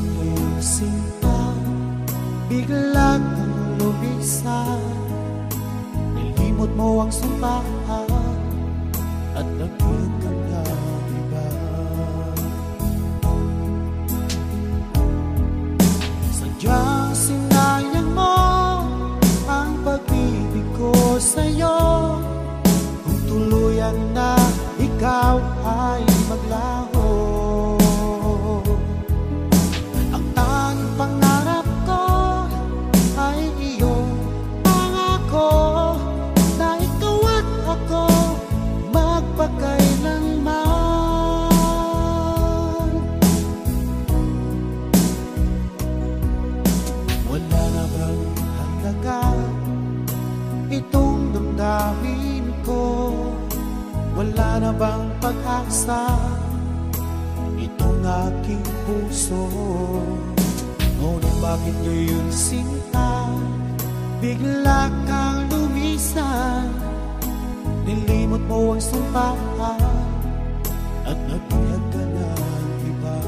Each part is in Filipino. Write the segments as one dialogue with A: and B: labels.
A: iyong sinta, bigla kang lumisan. Nilimot mo ang sumpaan at naging kang iba. Sadyang sinayang mo ang pag-ibig ko sa'yo. Kung tuluyan na ikaw ay maglaho, ang tanging pangarap ko ay iyong pangako na ikaw at ako magpakailanman. Wala na bang halaga itong damdamin ko? Wala na bang pag-asa itong aking puso? Ngunit bakit ngayon sinta, bigla kang lumisan? Nilimot mo ang sumpaan at nagbilag ka ng iba.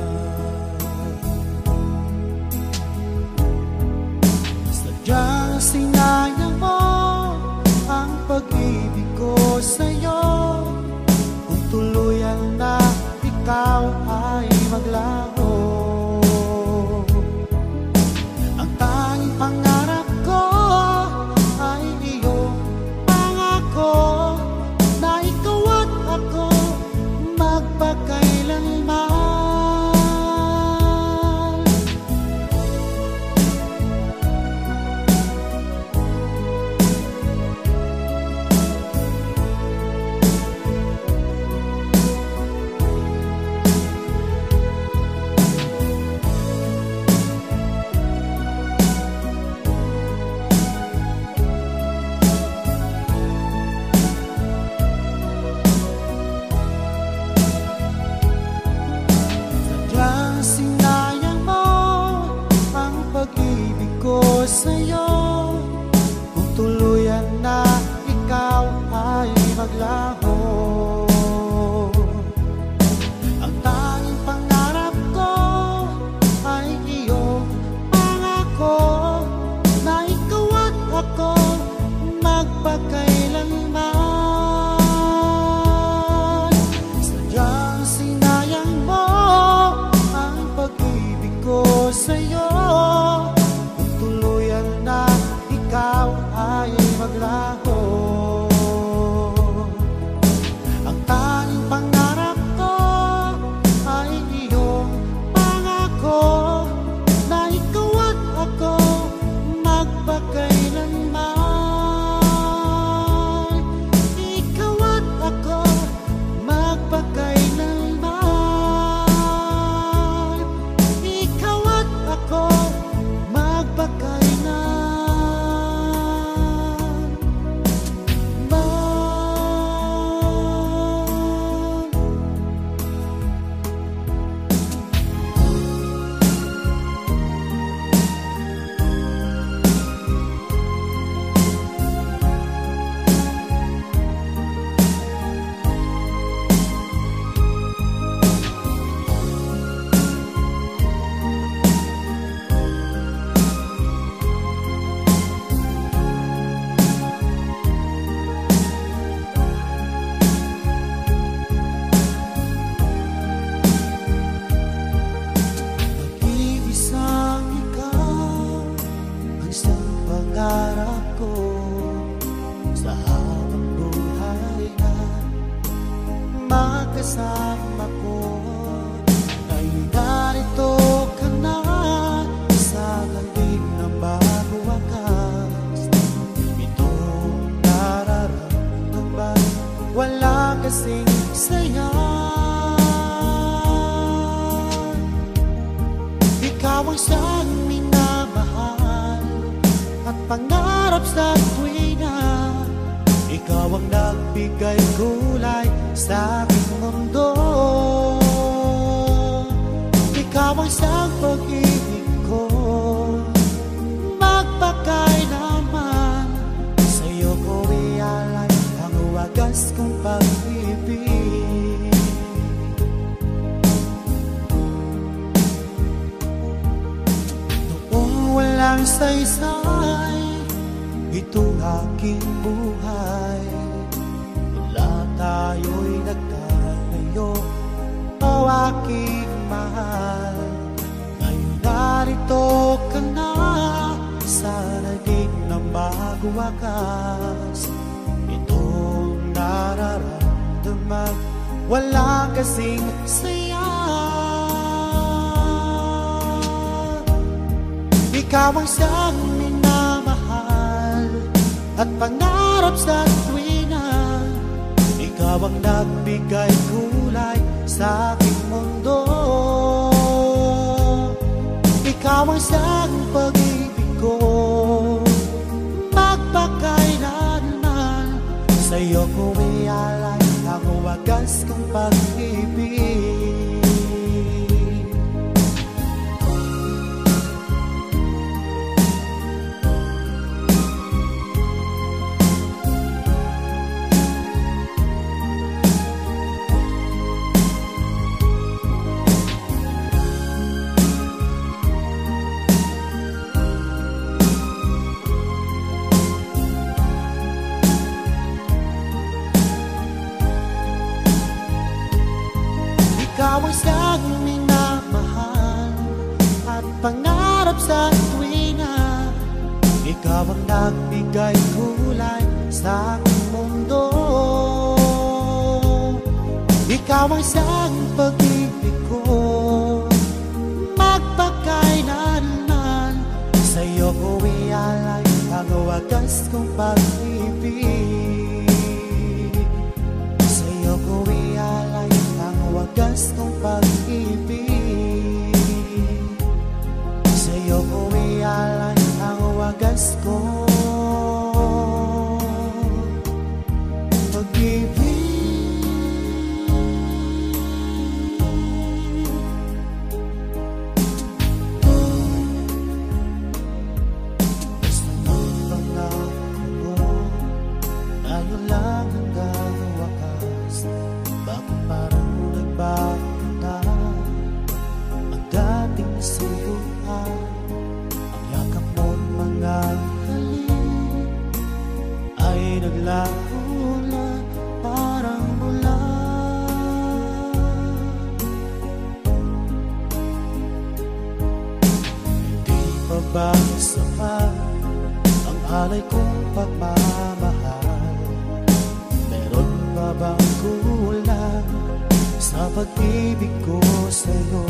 A: Sadyang sinayang mo ang pag-ibig ko sa'yo. Kung tuluyan na ikaw ay maglaho, ang tanging pangarap ko ay iyong pangako na ikaw at ako magpakailanman. Sa'yo, kung tuluyan na ikaw ay maglaho, ang tanging pangarap ko ay iyong pangako na ikaw at ako magpakailanman. Sadyang sinayang mo ang pag-ibig ko sa'yo. Ikaw ay maglaho, ang tanging pangarap ko ay iyong pangako na ikaw at ako magpakailanman. Ikaw at ako magpakailanman. Ikaw at ako magpakailanman. Pangarap ko sa habang buhay na magkasama ko, ay narito ka na sa ganding ng bago wakas. Itong nararamdaman wala kasing saya. Ikaw ang siyang minamahal at pangarap sa tuwina. Ikaw ang nagbigay kulay sa aking mundo. Ikaw ang siyang pag-ibig ko, magpakailanman. Sa'yo ko ialay ang wagas kong pag-ibig. saysay, itong aking buhay. Wala tayo'y nagkalayo, o aking mahal. Ngayon narito ka na, sana di na magwakas. Itong nararamdaman, wala kasing saya. Ikaw ang siyang minamahal at pangarap sa tuwina. Ikaw ang nagbigay kulay sa aking mundo. Ikaw ang siyang pag-ibig ko, magpakailanman. Sa'yo ko ialay ang wagas kong pag-ibig. Ikaw ang siyang minamahal at pangarap sa tuwina. Ikaw ang nagbigay kulay sa aking mundo. Ikaw ang siyang pag-ibig ko, magpakailanman. Sa'yo ko ialay ang wagas kong pag-ibig. Sa'yo ko ialay ang wagas kong pag-ibig. Sa'yo ko ialay ang wagas kong pag-ibig. Basta ng pangako mo, tayo lang hanggang wakas. Bakit parang nagbago na ang dating suyuan? Ang yakap mo't mga halik ay naglaho na parang mula. Hindi pa ba sapat ang alay kong pagmamahal? Meron pa bang kulang sa pag-ibig ko sa'yo?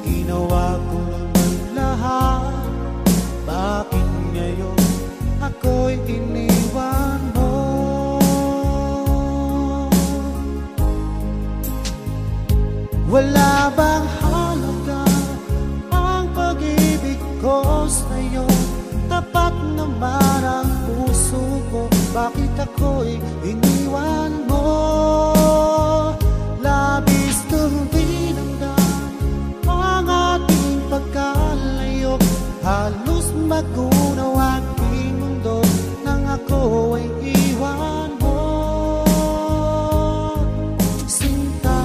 A: Ginawa ko naman lahat, bakit ngayon ako'y iniwan mo? Wala bang halaga ang pag-ibig ko sa'yo? Tapat naman ang puso ko, bakit ako'y iniwan mo? Labis kong dinamdam ang ating pagkalayo. Halos magunaw aking mundo nang ako ay iwan mo. Sinta,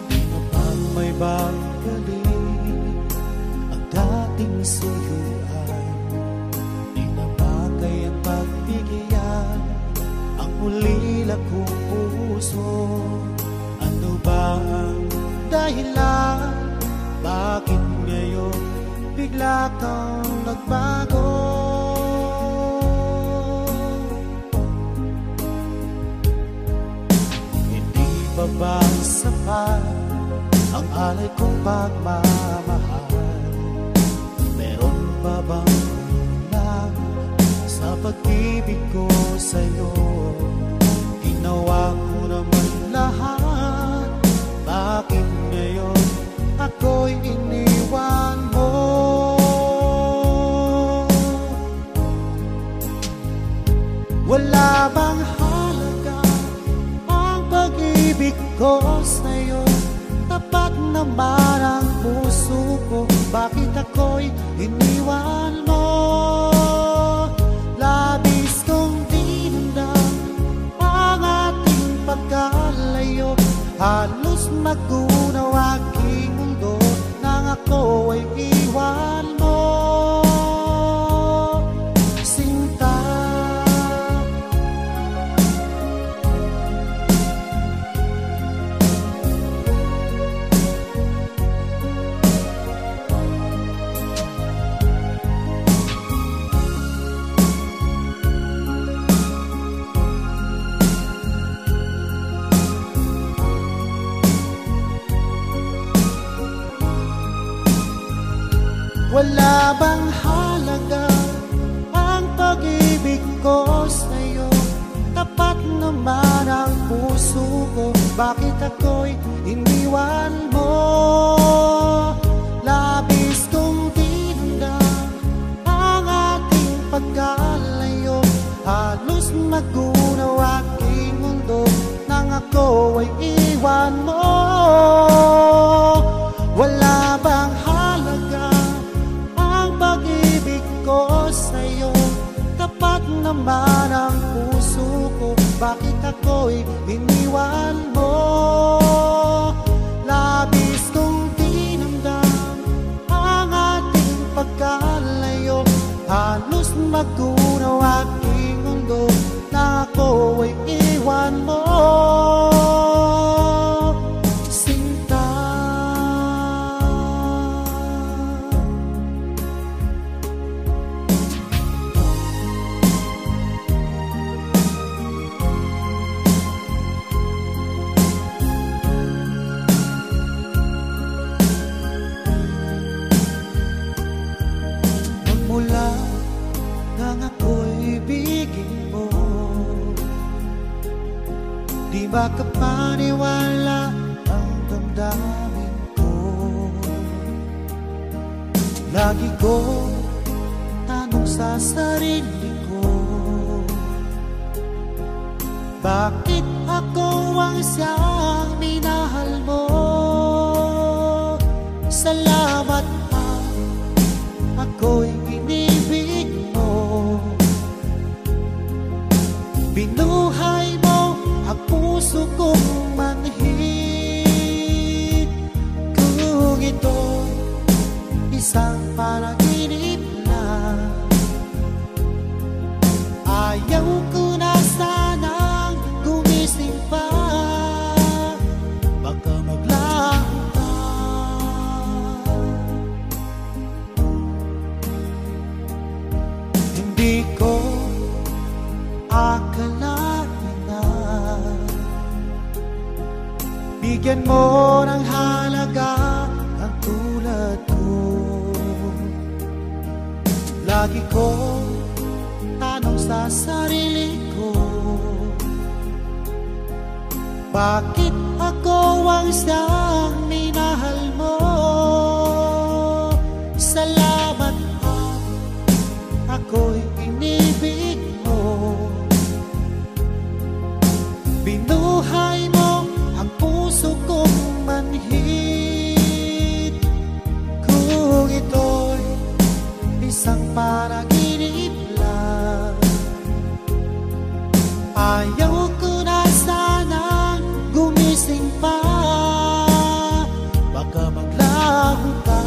A: di na bang may babalik ang dating suyuan? Di na bagay ang pagbigyan ang ulila kong puso? Ano ba ang dahilan? Bakit ngayon bigla kang nagbago? Hindi pa ba sapat ang alay kong pagmamahal? Meron pa bang kulang sa pag-ibig ko sa'yo? Ginawa ko naman lahat, bakit ngayon ako'y iniwan mo? Wala bang halaga ang pag-ibig ko sa'yo? Tapat naman ang puso ko, bakit ako'y iniwan mo? Labis kong dinamdam ang ating pagkalayo. Halos magunaw bakit ako'y iniwan mo? Labis kong dinamdam ang ating pagkalayo, halos magunaw aking mundo nang ako ay iwan mo. Wala bang halaga ang pag-ibig ko sa'yo? Tapat naman ang puso ko, bakit ako'y iniwan mo? Labis kong dinamdam ang ating pagkalayo, halos magunaw aking mundo na ako ay iwan mo. Sinta, magmula nang ako'y ibigin mo, di ba kapaniwala ang damdamin ko? Lagi ko tanong sa sarili ko, bakit ako ang siyang minahal mo? Salamat pa, ako'y inibig mo. Binuhay mo ang puso kong manhid. Kung ito'y isang panaginip lang, ayaw ko na sanang gumising pa. Baka maglaho ka. Hindi ko akalain na bigyan mo ng halaga ang tulad ko. Lagi ko tanong sa sarili ko, bakit ako ang siyang minahal mo? Salamat pa, ako'y inibig mo. Binuhay mo ang puso kong manhid. Kung ito'y isang panaginip lang, ayaw ko na sanang gumising pa. Baka maglaho ka.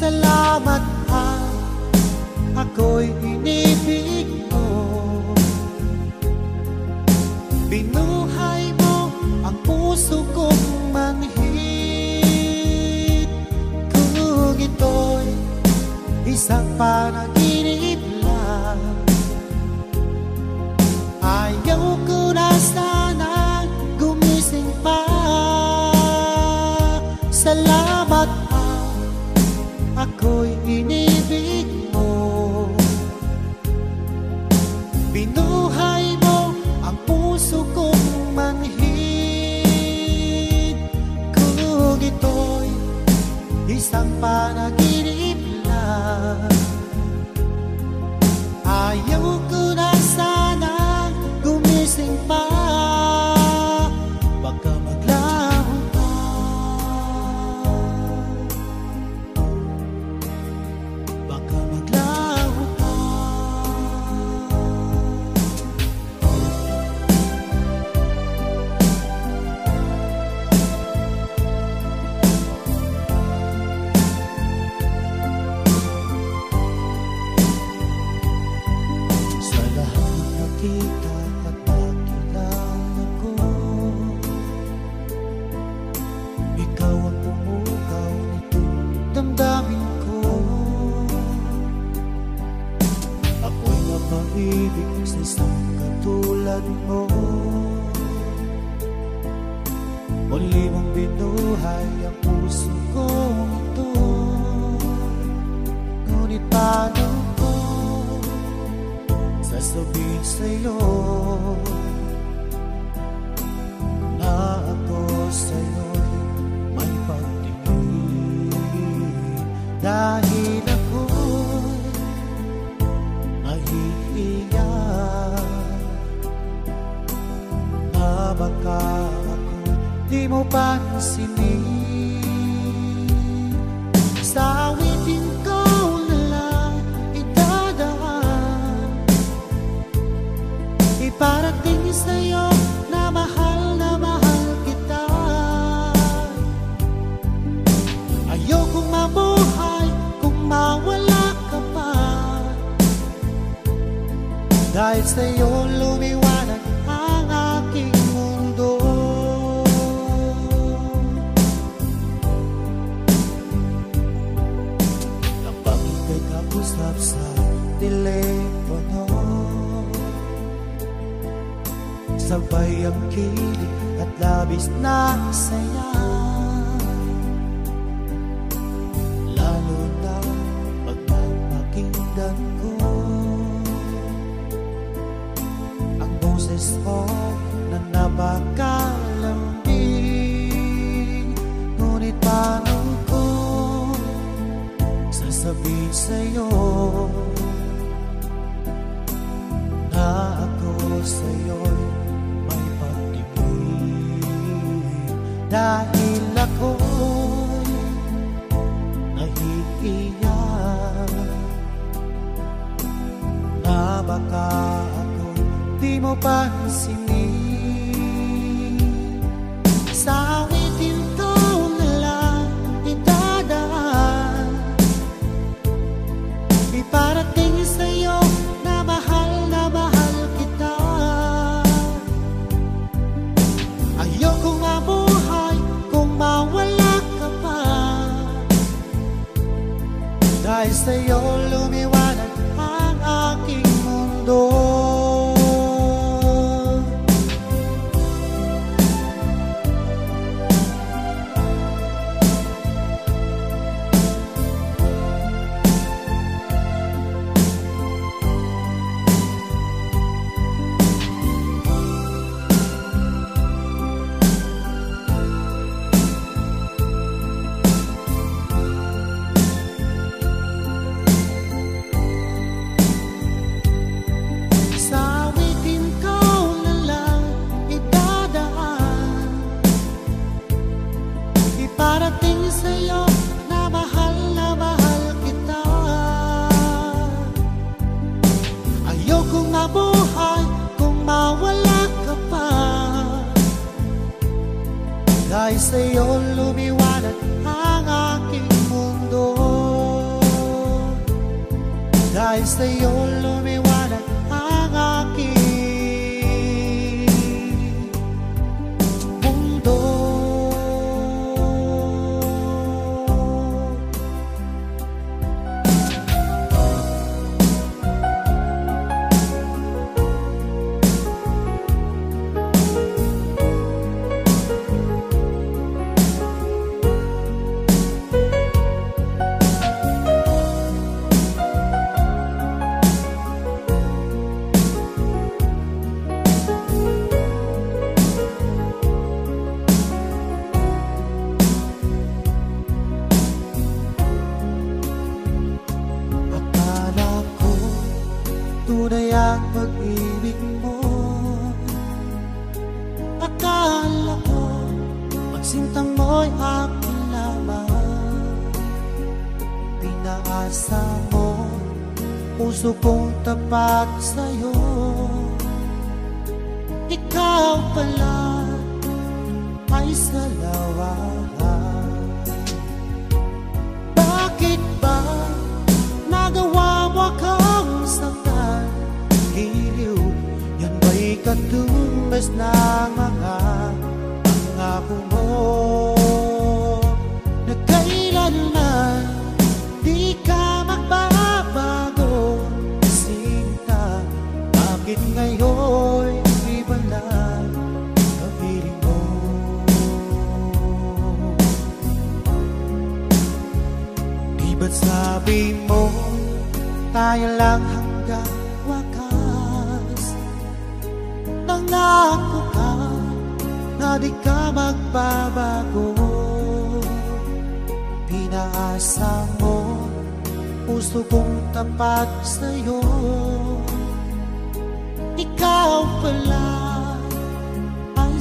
A: Salamat pa, ako'y inibig mo. Binuhay mo ang puso kong manhid. Kung ito'y isang panaginip lang, ayaw ko na sanang gumising pa. Salamat pa, ako'y inibig mo. Binuhay mo ang puso kong manhid. Kung ito'y isang panaginip lang, ayaw ko na sanang gumising pa. Baka maglaho ka. Baka maglaho ka. baka ako di mo pansinin. Sa awitin ko na lang idadaan, iparating sa'yo na mahal kita. Ayokong mabuhay kung mawala ka pa, dahil sa'yo lumiwanag ang aking mundo. Kapag ika'y kausap sa telepono, sabay ang kilig at labis na saya, lalo na pag napakinggan ko ang boses mo na napakalambing. Ngunit paano ko sasabihin sa'yo na ako sa'yo'y may pag-ibig, dahil ako'y nahihiyak na baka ako'y di mo pansinin. Sa awitin ko na lang idadaan, iparating sa'yo na mahal kita. Ayokong mabuhay kung mawala ka pa, dahil sa'yo lumiwanag ang aking mundo. Parating sa'yo na mahal kita. Ayokong mabuhay kung mawala ka pa, dahil sa'yo lumiwanag ang aking mundo. Dahil sa'yo lumiwanag ang aking mundo. Tunay ang pag-ibig mo, akala ko magsintang mo'y akin lamang. Pinaasa mo puso kong tapat sa'yo, ikaw pala ay salawahan. Bakit ba nagawa mo akong saktan? Giliw, yan ba'y katumbas ng mga pangako mo na kailanman di ka magbabago? Sinta, bakit ngayon iba lang kapiling mo? Di ba't sabi mo tayo lang hanggang wakas? Nangako ka na di ka magbabago. Pinaasa mo puso kong tapat sa'yo, ikaw pala ay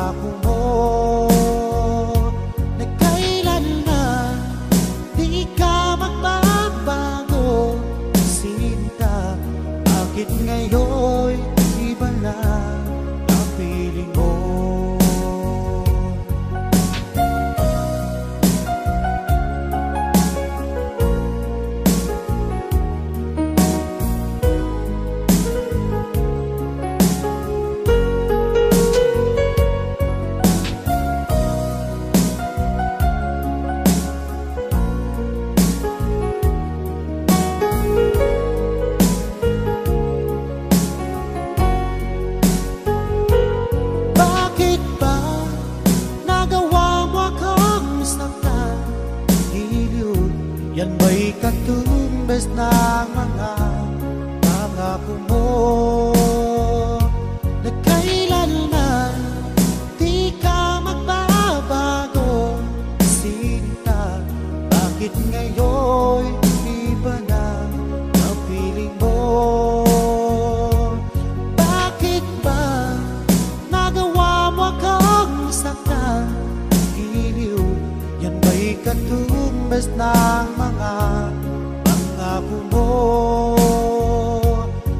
A: pangako mo na kailanman di ka magbabago, sinta. Bakit ngayon iba na ang piling mo? Yan ba'y katumbas ng mga pangako mo na kailanman di ka magbabago, sinta. Bakit ngayon iba na ang piling mo? Bakit ba nagawa mo akong saktan? Giliw, yan ba'y katumbas ng mga pangako mo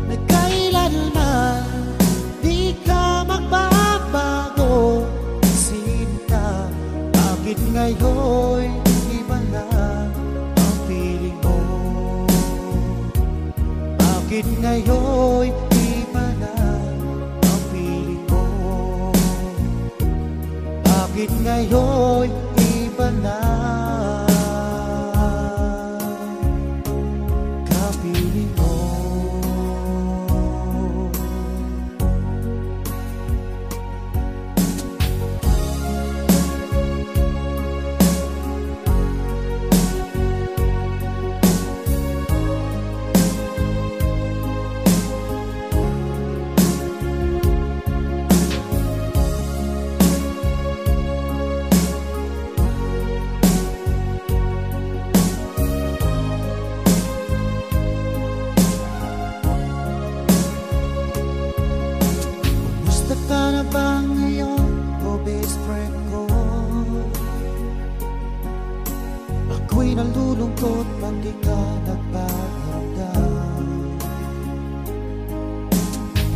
A: na kailanman di ka magbabago, sinta. Bakit ngayon iba na ang piling mo? Bakit ngayon iba na ang piling mo? Bakit ngayon iba na kapiling mo? Ka na ba ngayon, o best friend ko? Ako'y nalulungkot pag di ka nagparamdam.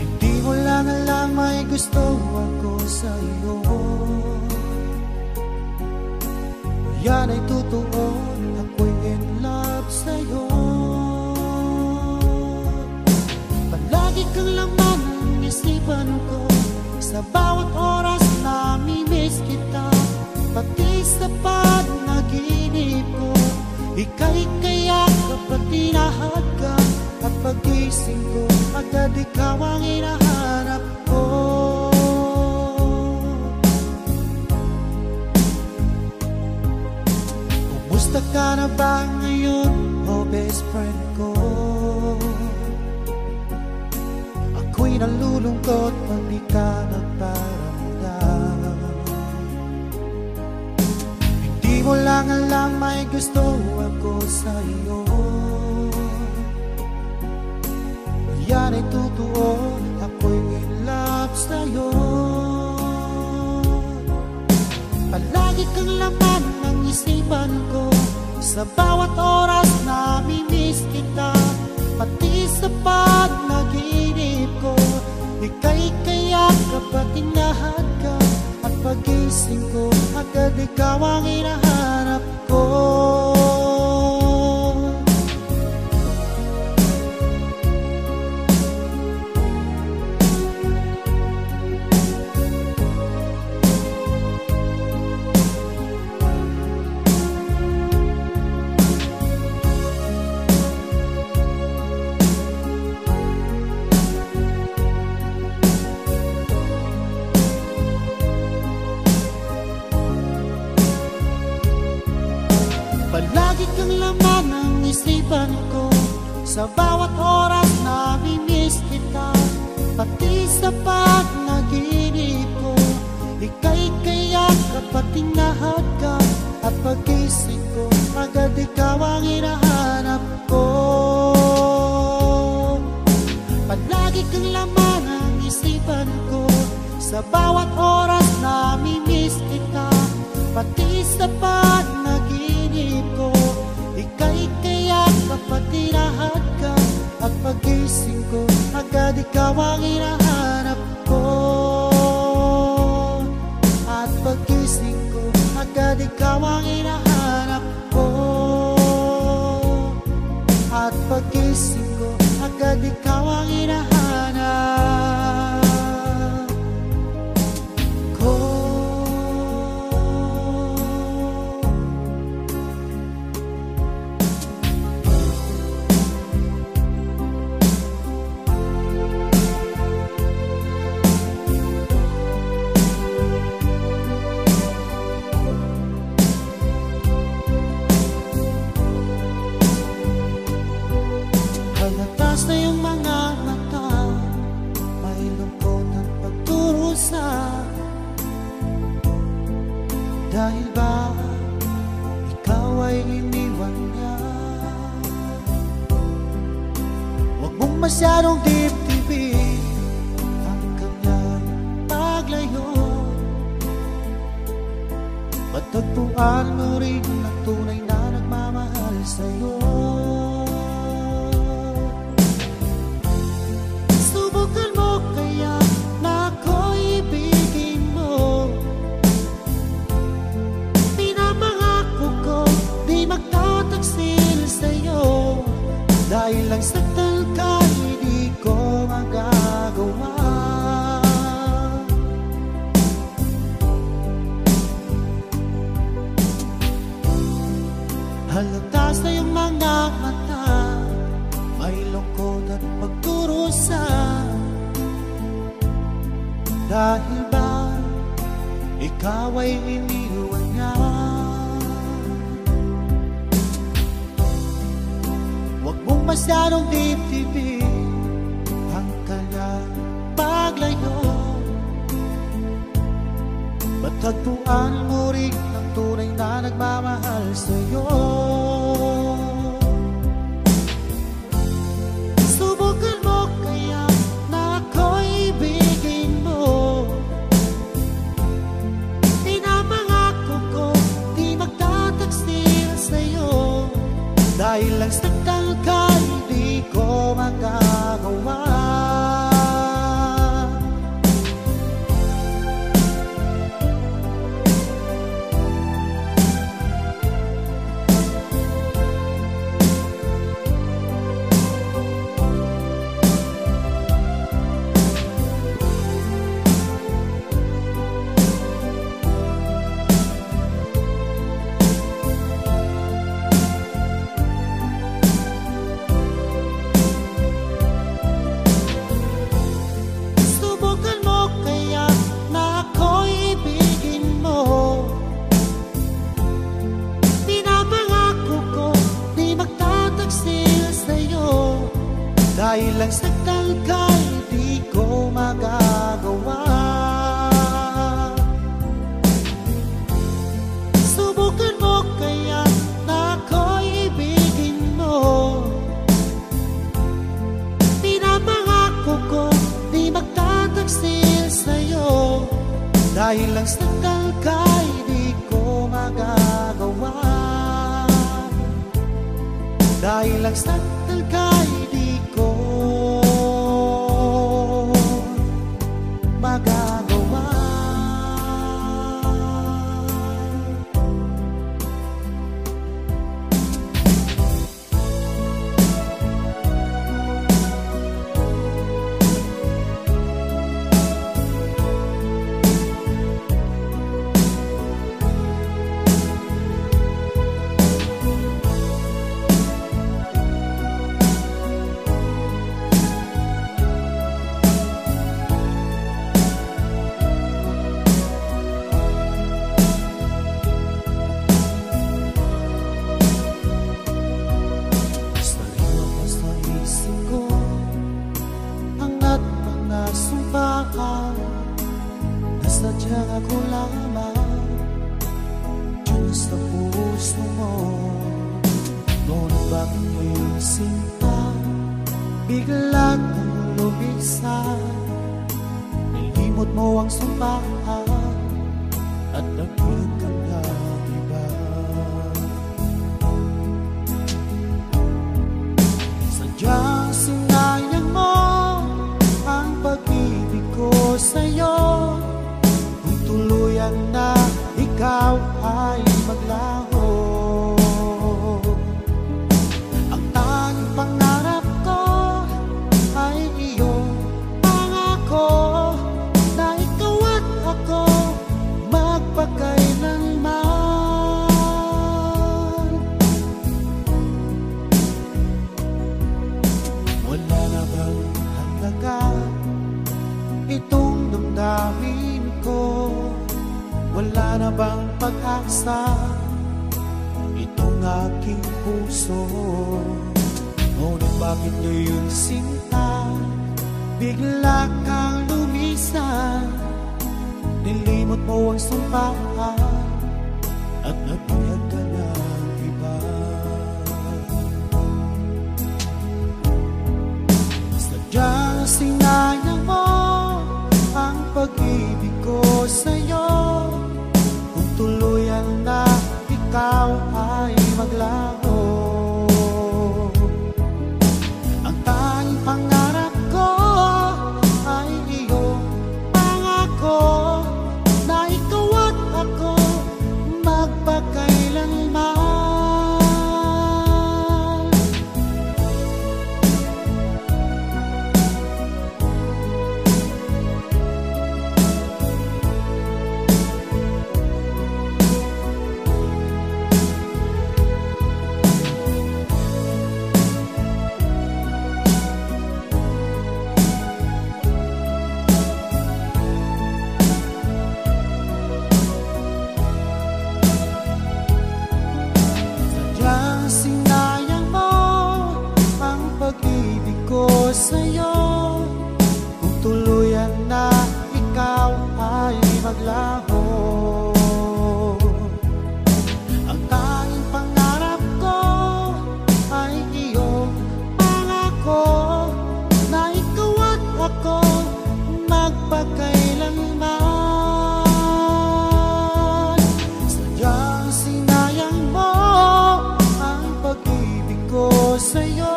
A: Hindi mo lang alam may gusto ako sa iyo. Yan ay totoo, ako'y in love sa'yo. Palagi kang laman ng isipan ko, sa bawat oras nami-miss kita, pati sa panaginip ko. Ika'y kayak kapag tinahag ka, at pagising ko agad ikaw ang hinahanap ko. Kumusta ka na ba ngayon, oh best friend ko? Ako'y nalulungkot pag di ka nagparamdam. Hindi mo lang alam may gusto ako sa iyo. Yan ay totoo, ako'y in love sa'yo. Palagi kang laman ng isipan ko, sa bawat oras nami-miss kita, pati sa panaginip ko. Ika'y kayak kapag tinahag ka, at pagising ko agad ikaw ang hinahanap ko. Palagi kang laman ng isipan ko, sa bawat oras nami-miss kita, pati sa panaginip ko. Ika'y kayak kapag tinahag ka, at pagising ko agad ikaw ang hinahanap ko. Palagi kang laman ng isipan ko, sa bawat oras na ikaw ang hinahanap ko. At pagising ko, agad ikaw ang hinahanap ko. Halatas na yung mga mata, may lungkot at pagdurusa. Dahil ba ikaw ay iniwan niya? Huwag mong masyadong dibdibin ang kanyang paglayo. Matagpuan mo rin ang tunay na nagmamahal sa'yo. Subukan mo kaya na ako'y ibigin mo. Pinapangako ko di magtataksil sa'yo. Dahil lang saktan ka hindi ko magagawa. Halatas na yung mga mata, may lungkot at pagdurusa. Dahil ba ikaw ay iniwan niya? Huwag mong masyadong dibdibin ang kanyang paglayo. Matagpuan mo rin ang tunay na nagmamahal sa'yo. Subukan mo kaya na ako'y ibigin mo. Pinapangako ko di magtataksil sa'yo. Dahil lang saktan ka hindi ko magagawa. Dahil lang saktan ka, hindi ko magagawa. Subukan mo kaya na ako'y ibigin mo. Pinapangako ko, di magtataksil sa'yo. Dahil lang saktan ka, hindi ko magagawa. Dahil lang saktan ka, hindi ko magagawa. Nasadya ako lamang dyan sa puso mo. Noon bang iyong sinta biglang lumisan, nilimot mo ang sumpahan at naging ka na iba. Sadyang sinayang mo ang pag-ibig ko sa'yo. Tuluyan na ikaw ikaw ay maglaho. Ang tanging pangarap ko ay iyong pangako na ikaw at ako magpakailanman. Wala na bang halaga itong damdamin ko? Wala na bang pag-asa itong aking puso? Ngunit bakit ngayon sinta bigla kang lumisan? Nilimot mo ang sumpaan at nagbilag ka ng iba. Sadyang sinayang mo ang pag-ibig ko sa'yo. Kung tuluyan na ikaw ay maglaho. Ang tanging pangarap ko ay iyong pangako na ikaw at ako magpakailanman. Sinayang mo ang pag-ibig ko sa'yo. Kung tuluyan na ikaw ay maglaho. Ang tanging pangarap ko ay iyong pangako na ikaw at ako magpakailanman. Sadyang sinayang mo pag-ibig ko sa'yo.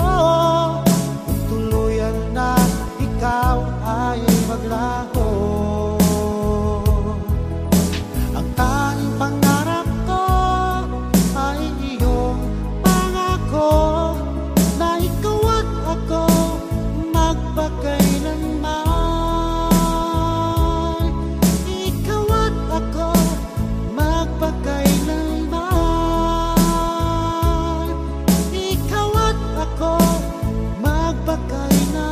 A: Kung tuluyan na ikaw ay maglaho. Ang tanging pangarap ko ay iyong pangako na ikaw at ako magpakailanman. Ikaw at ako magpakailanman. Ikaw at ako magpakailanman.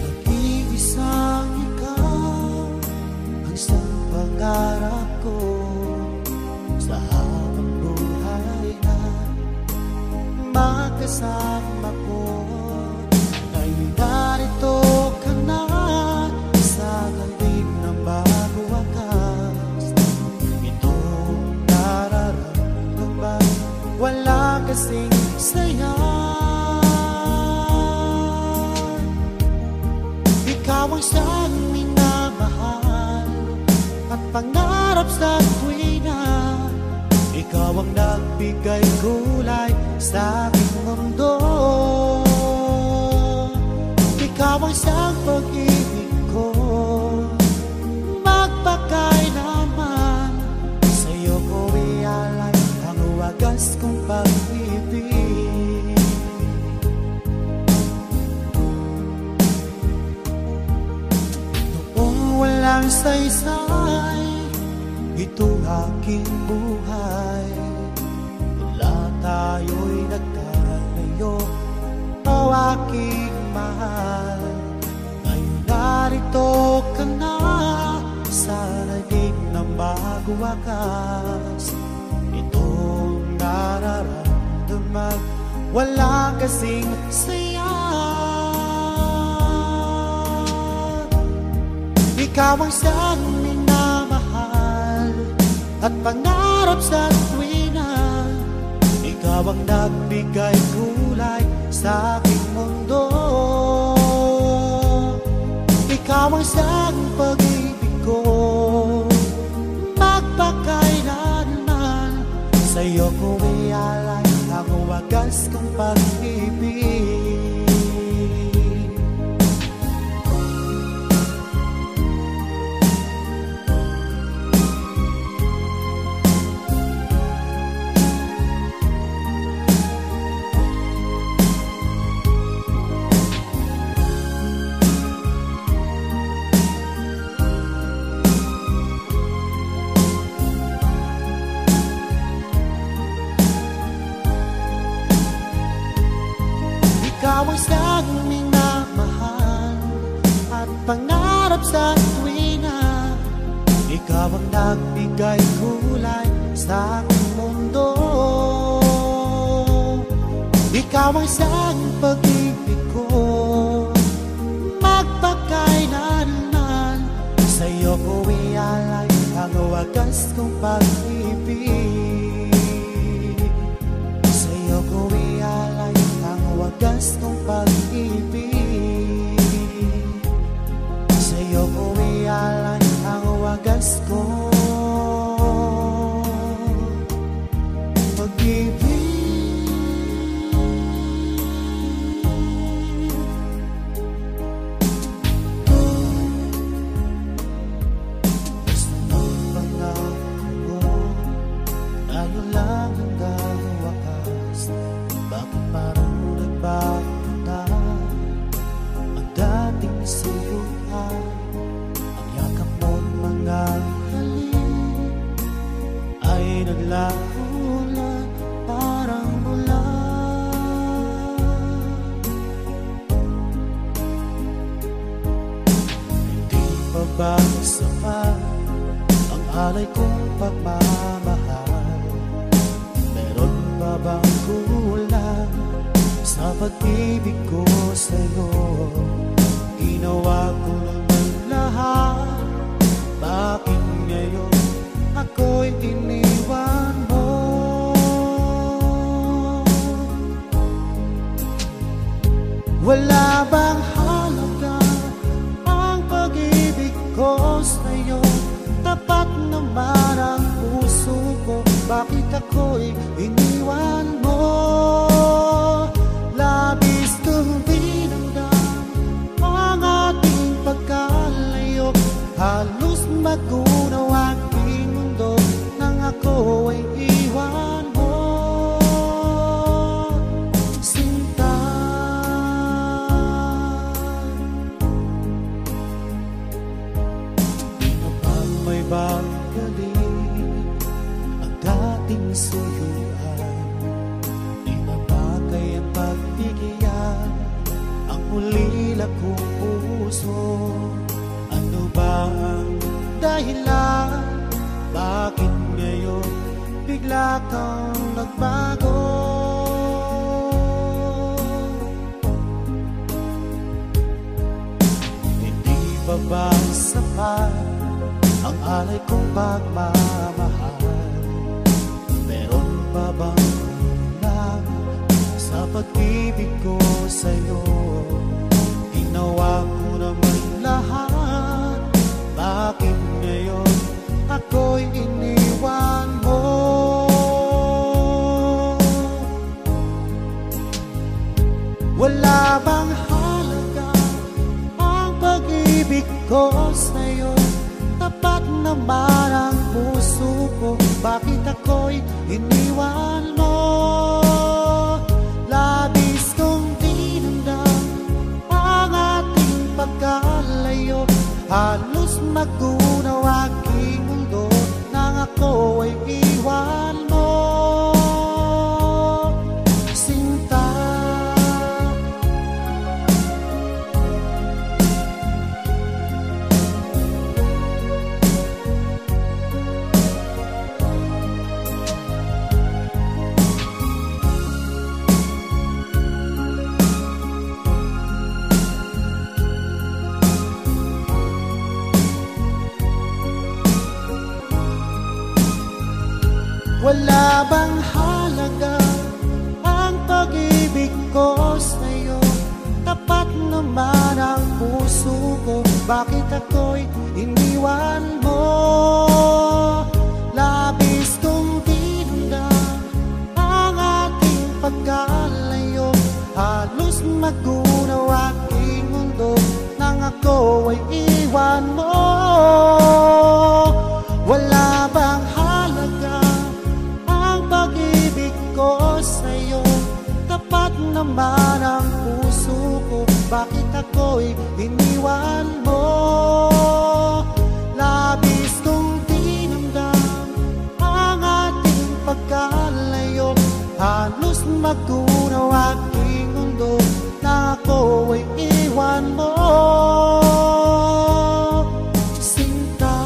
A: Nag-iisang ikaw ang isang pangarap ko sa habang buhay na magkasama ko. Ngayon narito ka na sa ganding ng bago wakas. Itong nararamdaman wala kasing saya. Ikaw ang siyang minamahal at pangarap sa tuwina. Ikaw ang nagbigay kulay sa aking mundo. Ikaw ang siyang pag-ibig ko magpakailanman. Sa'yo ko ialay ang wagas kong pag-ibig. Walang saysay itong aking buhay. Wala tayo'y nagtatayo, o aking mahal. Ngayon narito ka na sa naging ng bago wakas. Itong nararamdaman wala kasing saya. Ikaw ang siyang minamahal at pangarap sa tuwina. Ikaw ang nagbigay kulay sa aking mundo. Ikaw ang siyang pag-ibig ko, magpakailanman. Sa'yo ko ialay ang wagas kong pag-ibig. Ikaw ang siyang minamahal at pangarap sa tuwina. Ikaw ang nagbigay kulay sa aking mundo. Ikaw ang siyang pag-ibig ko, magpakailanman. Sa'yo ko ialay ang wagas kong pag-ibig. Sa'yo ko ialay ang wagas kong pag-ibig. Sa'yo ko ialay ang wagas kong pag-ibig. Basta magpangako mo, tayo lang hanggang wakas. Bakit parang nagbago na ang dating siyuhan? Ang yakap mo't mga halik ay naglaho na parang ulan. Hindi pa ba sapat ang alay kong pagmamahal? Meron pa bang kulang sa pag-ibig ko sa'yo? Ginawa ko naman lahat, bakit ngayon ako'y iniwan mo? Wala bang halaga ang pag-ibig ko sa'yo? Tapat naman ang puso ko, bakit ako'y iniwan mo? Labis kong dinamdam ang ating pagkalayo. Halos magunaw aking mundo nang ako ay iwan mo. Sinta, di na ba may bagaling ang dating suyuan? Di na ba kayang pagbigyan ang ulila kong puso? Ano ba ang dahilan? Bakit ngayon bigla kang nagbago? Hindi pa ba sapat ang alay kong pagmamahal? Meron pa bang kulang sa pag-ibig ko sa'yo? Ginawa ko naman lahat, bakit ngayon ako'y iniwan mo? Wala bang halaga ang pag-ibig ko sa'yo? Tapat naman ang puso ko, bakit ako'y iniwan mo? Labis kong dinamdam ang ating pagkalayo. Halos magunaw aking mundo nang ako ay iwan mo. Sinta, bakit ako'y iniwan mo? Labis kong dinamdam ang ating pagkalayo, halos magunaw aking mundo nang ako ay iwan mo. Wala bang halaga ang pag-ibig ko sa'yo? Tapat naman ang puso ko, bakit ako'y iniwan mo? Labis kong dinamdam ang ating pagkalayo, halos magunaw aking mundo na ako ay iwan mo. Sinta,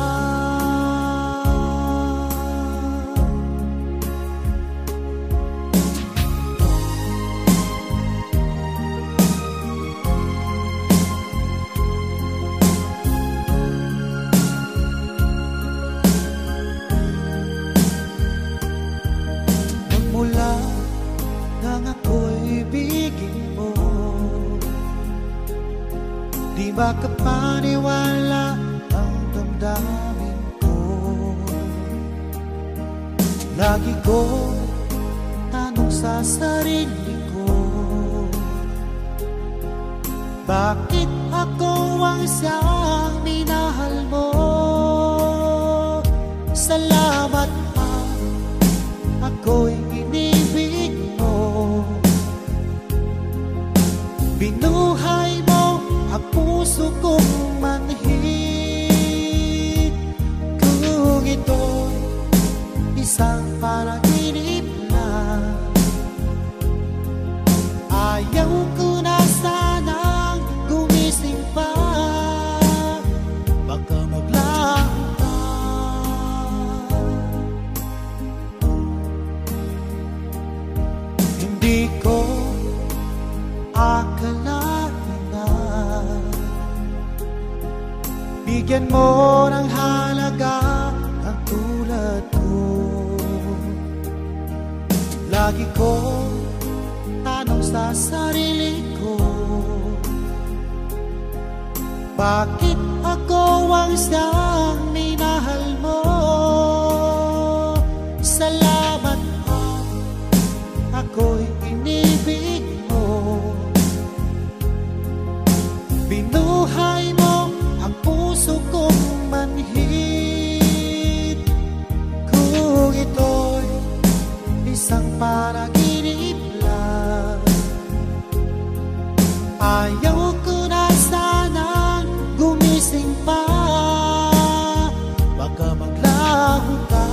A: magmula nang ako'y ibigin mo, di makapaniwala ang damdamin ko. Lagi ko tanong sa sarili ko, bakit ako ang siyang minahal mo? Salamat pa, ako'y inibig mo. Binuhay mo ang puso kong manhid. Kung ito'y isang panaginip lang, ayaw ko na sanang gumising pa. Baka maglaho pa. Hindi ko akalain na bigyan mo ng halaga ang tulad ko. Lagi ko tanong sa sarili ko, bakit ako ang siyang minahal mo? Salamat pa, ako'y inibig mo. Binuhay mo ang puso kong manhid. Kung ito'y isang panaginip lang, ayaw ko na sanang gumising pa. Baka maglaho ka.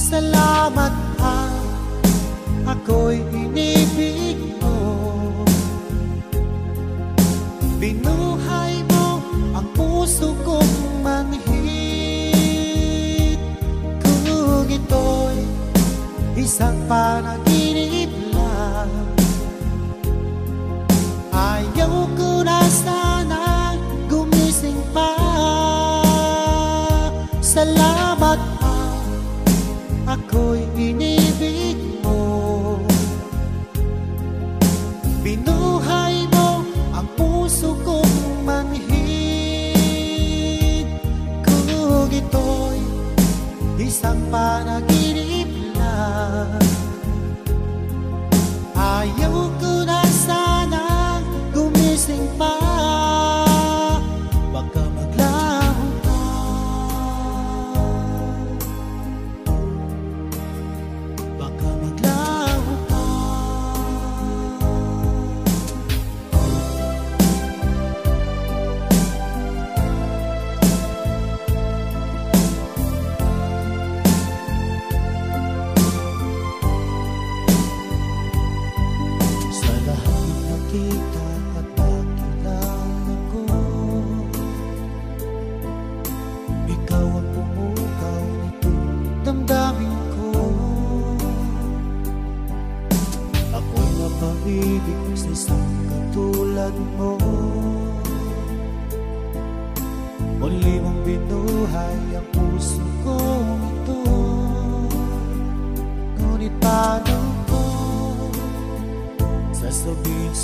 A: Salamat pa, ako'y inibig mo. Binuhay mo ang puso kong manhid. Kung ito'y isang panaginip lang, ayaw ko na sana gumising pa. Salamat pa, ako'y inibig mo. Binuhay mo ang puso kong manhid. Kung ito'y isang panaginip lang, ayaw ko na sanang gumising pa. Baka maglaho ka. Baka maglaho ka.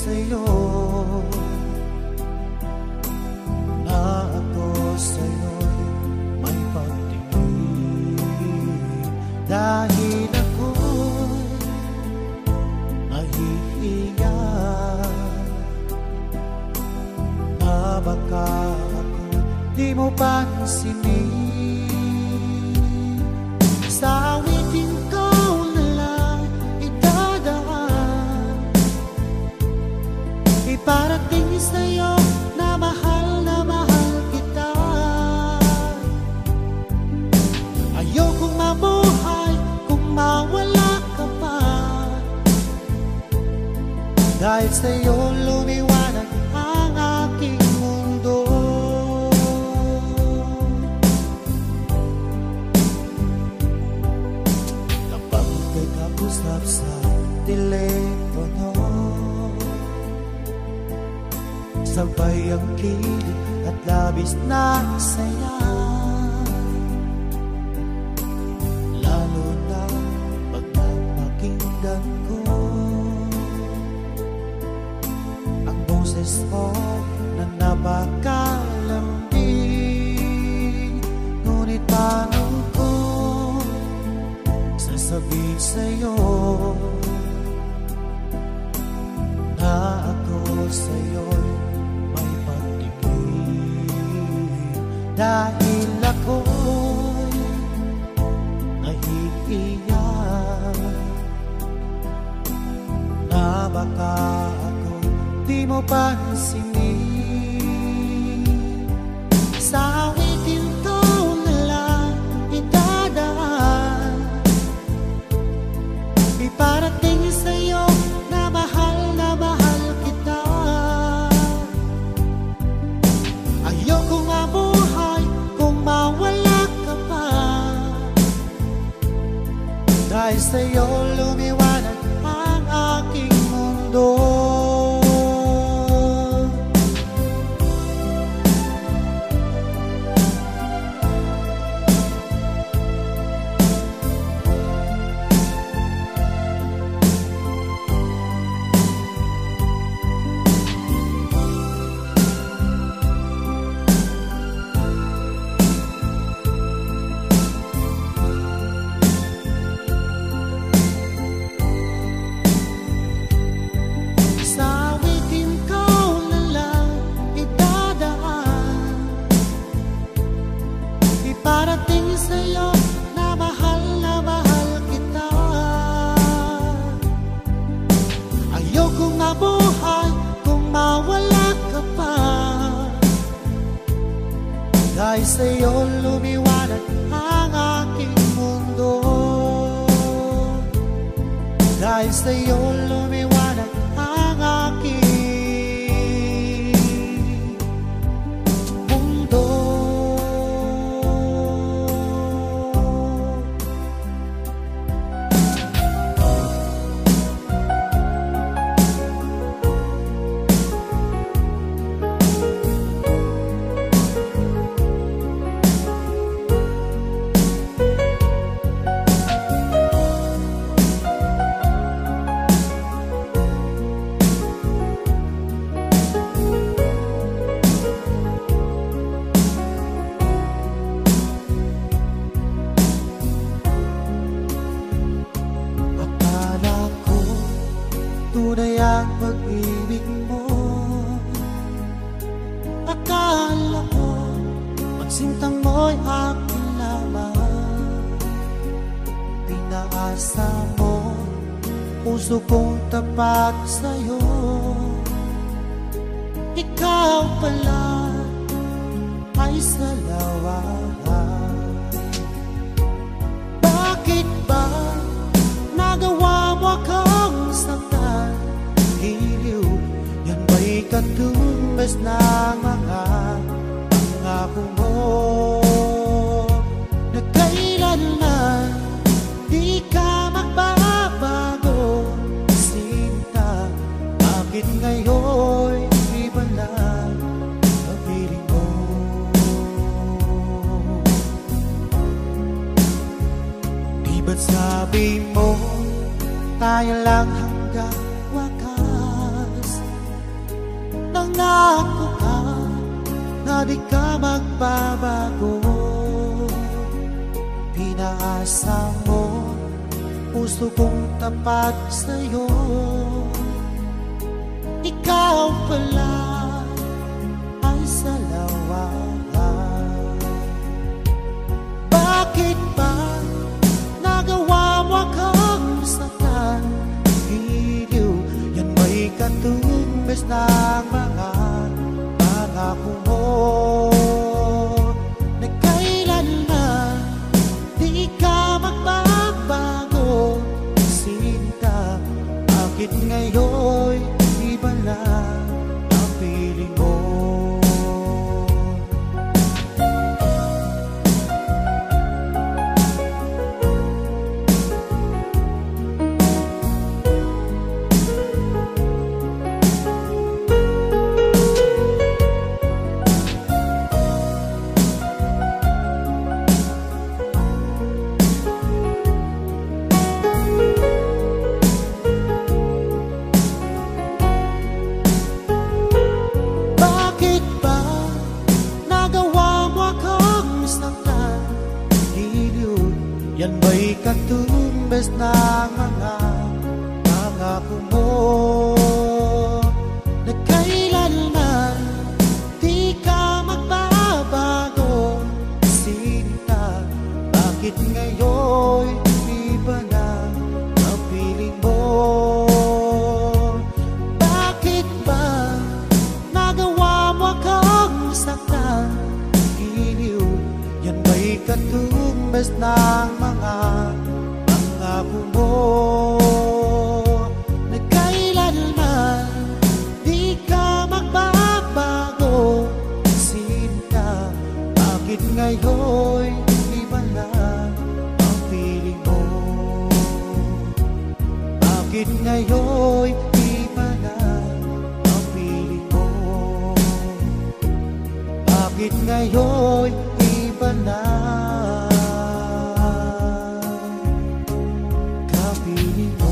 A: sa'yo na ako sa'yo'y may pagtingin, dahil ako'y nahihiya na baka ako di mo pansinin. Sa awitin ko na lang idadaan, iparating sa'yo na mahal kita. Ayokong mabuhay kung mawala ka pa, dahil sa'yo lumiwanag ang aking mundo. Kapag nagkakusap sa telepono, sabay ang kilig at labis na saya, lalo na pag napakinggan ko ang boses mo na napakalambing. Ngunit paano ko sasabihin sa'yo na ako sa'yo'y may pagtingin, dahil ako'y nahihiya na baka ako'y di mo pansinin. Sa awitin ko na lang idadaan, iparating sa'yo na mahal kita. Ayokong mabuhay kung mawala ka pa, dahil sa'yo lumiwanag ang aking mundo. Parating sa'yo na mahal kita. Ayokong mabuhay kung mawala ka pa, dahil sa'yo lumiwanag ang aking mundo. Dahil sa'yo lumiwanag ang aking mundo. Tunay ang pag-ibig mo, akala ko magsintang mo'y akin lamang. Pinaasa mo puso kong tapat sa'yo, ikaw pala ay salawahan. Bakit ba nagawa mo akong saktan? Hiliw, yan ba'y katumbas ng mga pangako mo, na kailanman di ka magbabago? Sinta, bakit ngayon iba na ang piling mo? Di ba't sabi mo tayo lang hanggang wakas? di ka magbabago. Pinaasa mo puso kong tapat sa'yo. Ikaw pala ay salawahan. Bakit ba nagawa mo akong saktan? Giliw, yan may katumbes ng mga pangako mo. Na kailanman di ka magbabago. Sinta, bakit ngayon iba na ang piling mo? Yan ba'y katumbes ng mga pangako mo? Na kailanman di ka magbabago. Sinta, bakit ngayon iba na ang piling mo? Bakit ba nagawa mo akong saktan? Giliw, yan ba'y katumbes ng mga pangako mo? Na kailanman di ka magbabago. Sinta, bakit ngayon iba na ang piling mo? Bakit ngayon iba na ang piling mo? Bakit ngayon iba na kapiling mo?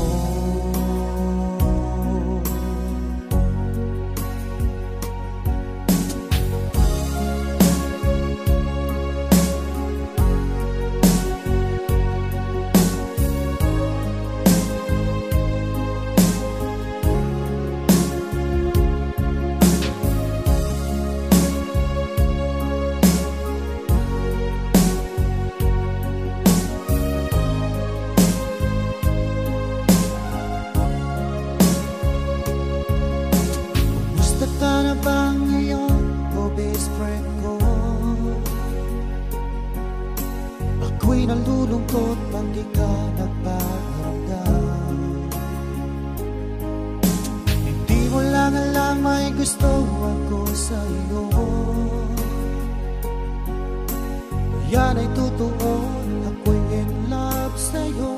A: Ka na ba ngayon, o best friend ko? Ako'y nalulungkot pag di ka nagpaparamdam. Hindi mo lang alam may gusto ako sa iyo. Yan ay totoo, ako'y in love sa'yo.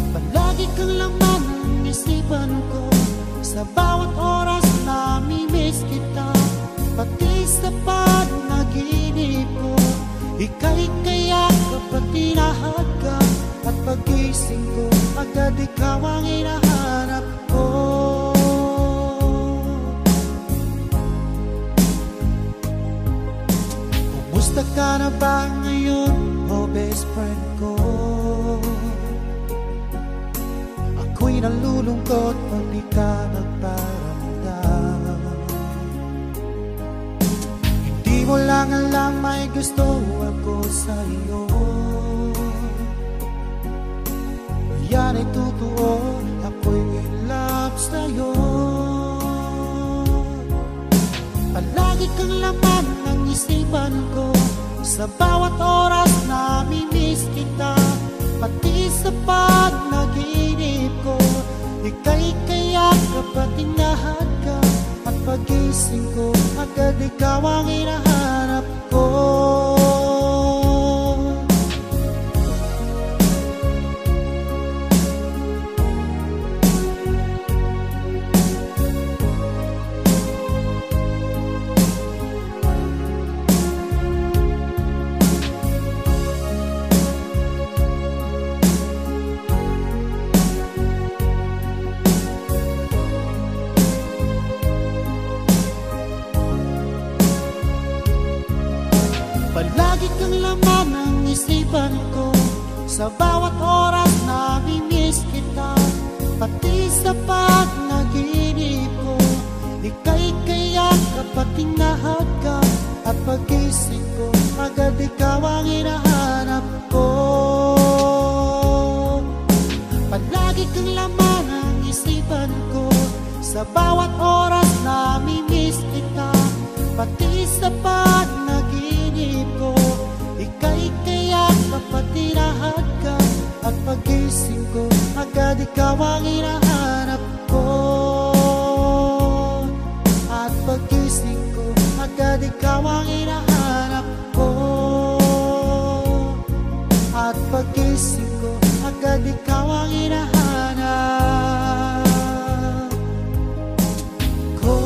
A: Palagi kang laman ng isipan ko. Sa bawat oras namimiss kita, pati sa panaginip ko. Ika'y kaya kapag tinahag ka, at pag-gising ko, agad ikaw ang hinahanap ko. Kumusta ka na ba ngayon, o best friend ko? Ako'y nalulungkot pag di ka nagparamdam. Hindi mo lang alam may gusto ako sa iyo. Yan ay totoo, ako'y in love sa'yo. Palagi kang laman ng isipan ko. Sa bawat oras namimiss kita, pati sa panaginip ko. Ika'y kaya kapag tinahad ka, at pag-gising ko, agad ikaw ang hinahanap ko. laman ng isipan ko. Sa bawat oras namimiss kita, pati sa pagnaginip ko. Ika'y kayakap at tinahagkan, at pagising ko agad ikaw ang hinahanap ko. Palagi kang laman ng isipan ko. Sa bawat oras namimiss kita, pati sa pagnaginip ko. Ika'y kayakap at tinahagkan, at pagising ko agad ikaw ang hinahanap ko. At pagising ko agad ikaw ang hinahanap ko. At pagising ko agad ikaw ang hinahanap ko.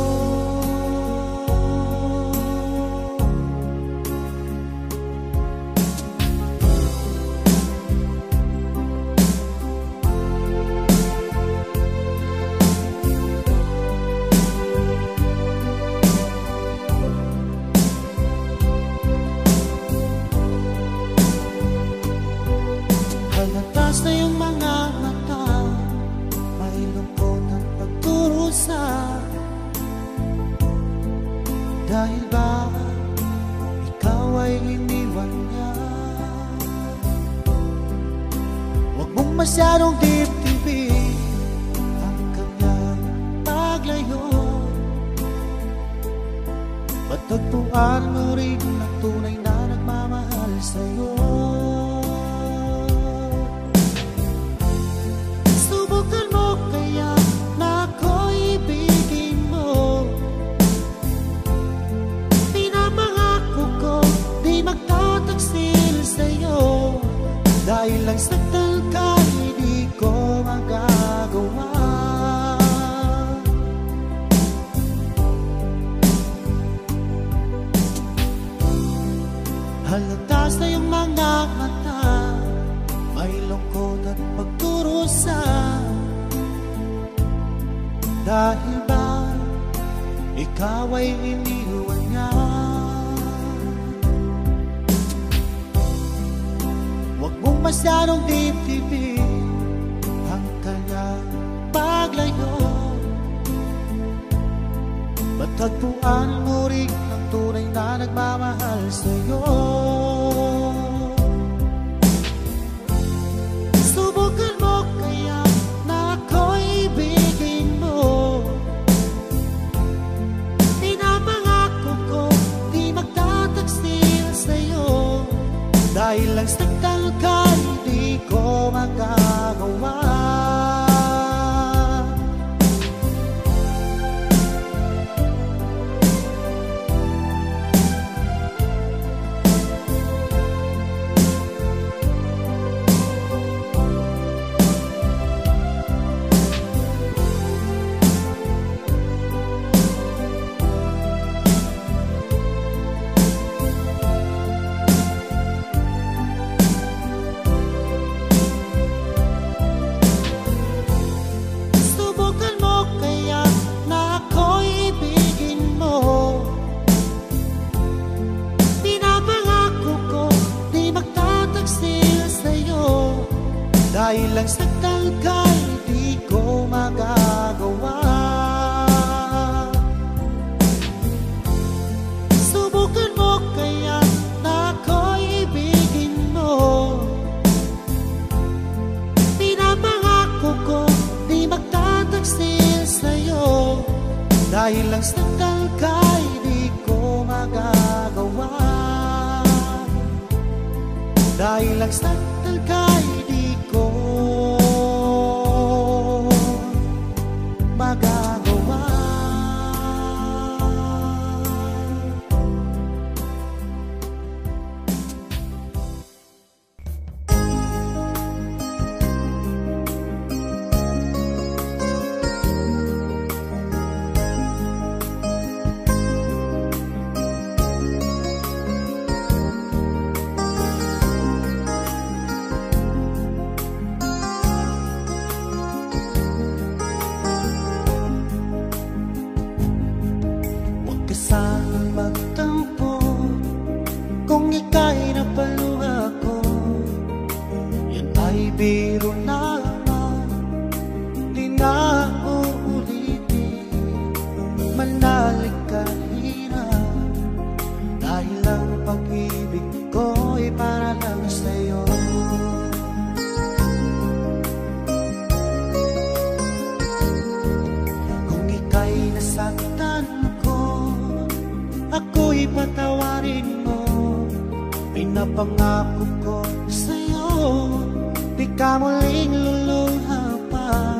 A: Halatas na yung mga mata, may lungkot at pagdurusa. Dahil ba ikaw ay iniwan niya? Huwag mong masyadong dibdibin ang kanyang paglayo. Matagpuan mo rin ang tunay na nagmamahal sa'yo. Dahil lang saktan ka, hindi ko magagawa. Halatas na yung mga mata, may lungkot at pagdurusa. Dahil ba ikaw ay iniwan niya? Huwag mong masyadong dibdibin ang kanyang paglayo. Matagpuan mo rin ang tunay na nagmamahal sa'yo. Subukan mo kaya na ako'y ibigin mo. Pinapangako ko di magtataksil sa'yo. Dahil lang saktan ka, hindi ko magagawa. Dahil lang saktan ka, hindi ko magagawa. Subukan mo kaya na ako'y ibigin mo. Pinapangako ko di magtataksil sa'yo. Dahil lang saktan ka, hindi ko magagawa. Dahil lang saktan ka, hindi ko magagawa. Magtampo kung ika'y napal Napangako ko sa'yo, di ka muling luluha pa,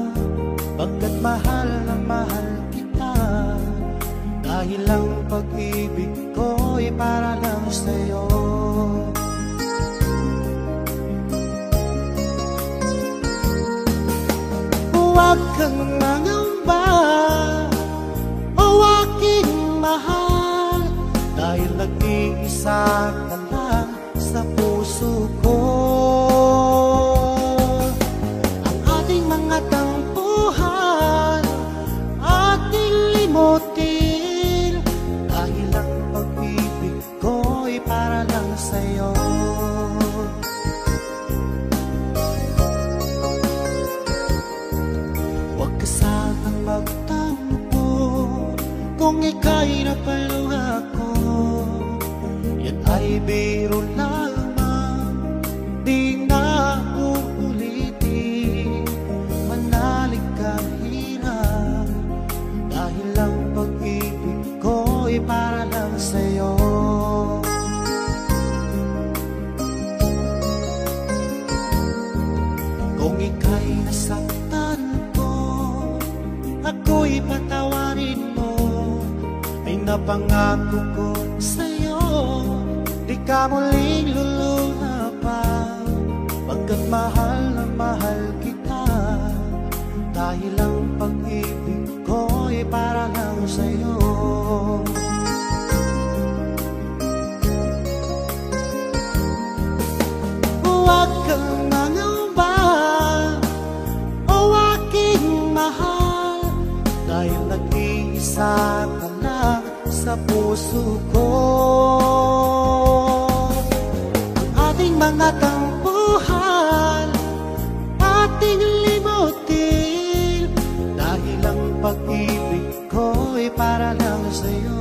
A: pagkat mahal na mahal kita. Dahil ang pag-ibig ko'y para lang sa'yo. Huwag kang mangamba, o aking mahal, dahil nag-iisa ka lang sa puso ko. Ang ating mga tampuhan, ating limutin, dahil ang pag-ibig ko'y para lang sa'yo. Huwag ka sanang magtampo kung ika'y napaluha ko. Yan ay biro lamang, di na uulitin. Manalig ka hirap, dahil ang pag-ibig ko'y para lang sa'yo. Kung ika'y nasaktan ko, ako'y patawarin mo. Ay napangako ko sa'yo, di ka muling luluha pa, pagkat mahal na mahal kita. Dahil ang pag-ibig ko'y para lang sa'yo. Huwag kang mangamba, o aking mahal, dahil nag-iisa ka lang sa puso ko. Ang ating mga tampuhan, ating limutin, dahil ang pag-ibig ko'y para lang sa'yo.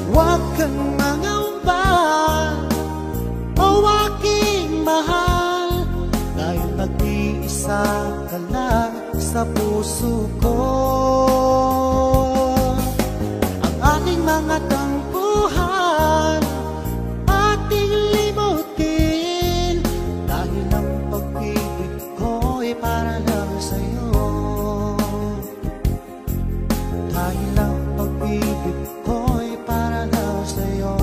A: Huwag kang mangamba, o aking mahal, dahil nag-iisa ka lang sa puso ko. Ang ating mga tampuhan, ating limutin, dahil ang pag-ibig ko'y para lang sa'yo. Dahil ang pag-ibig ko'y para lang sa'yo.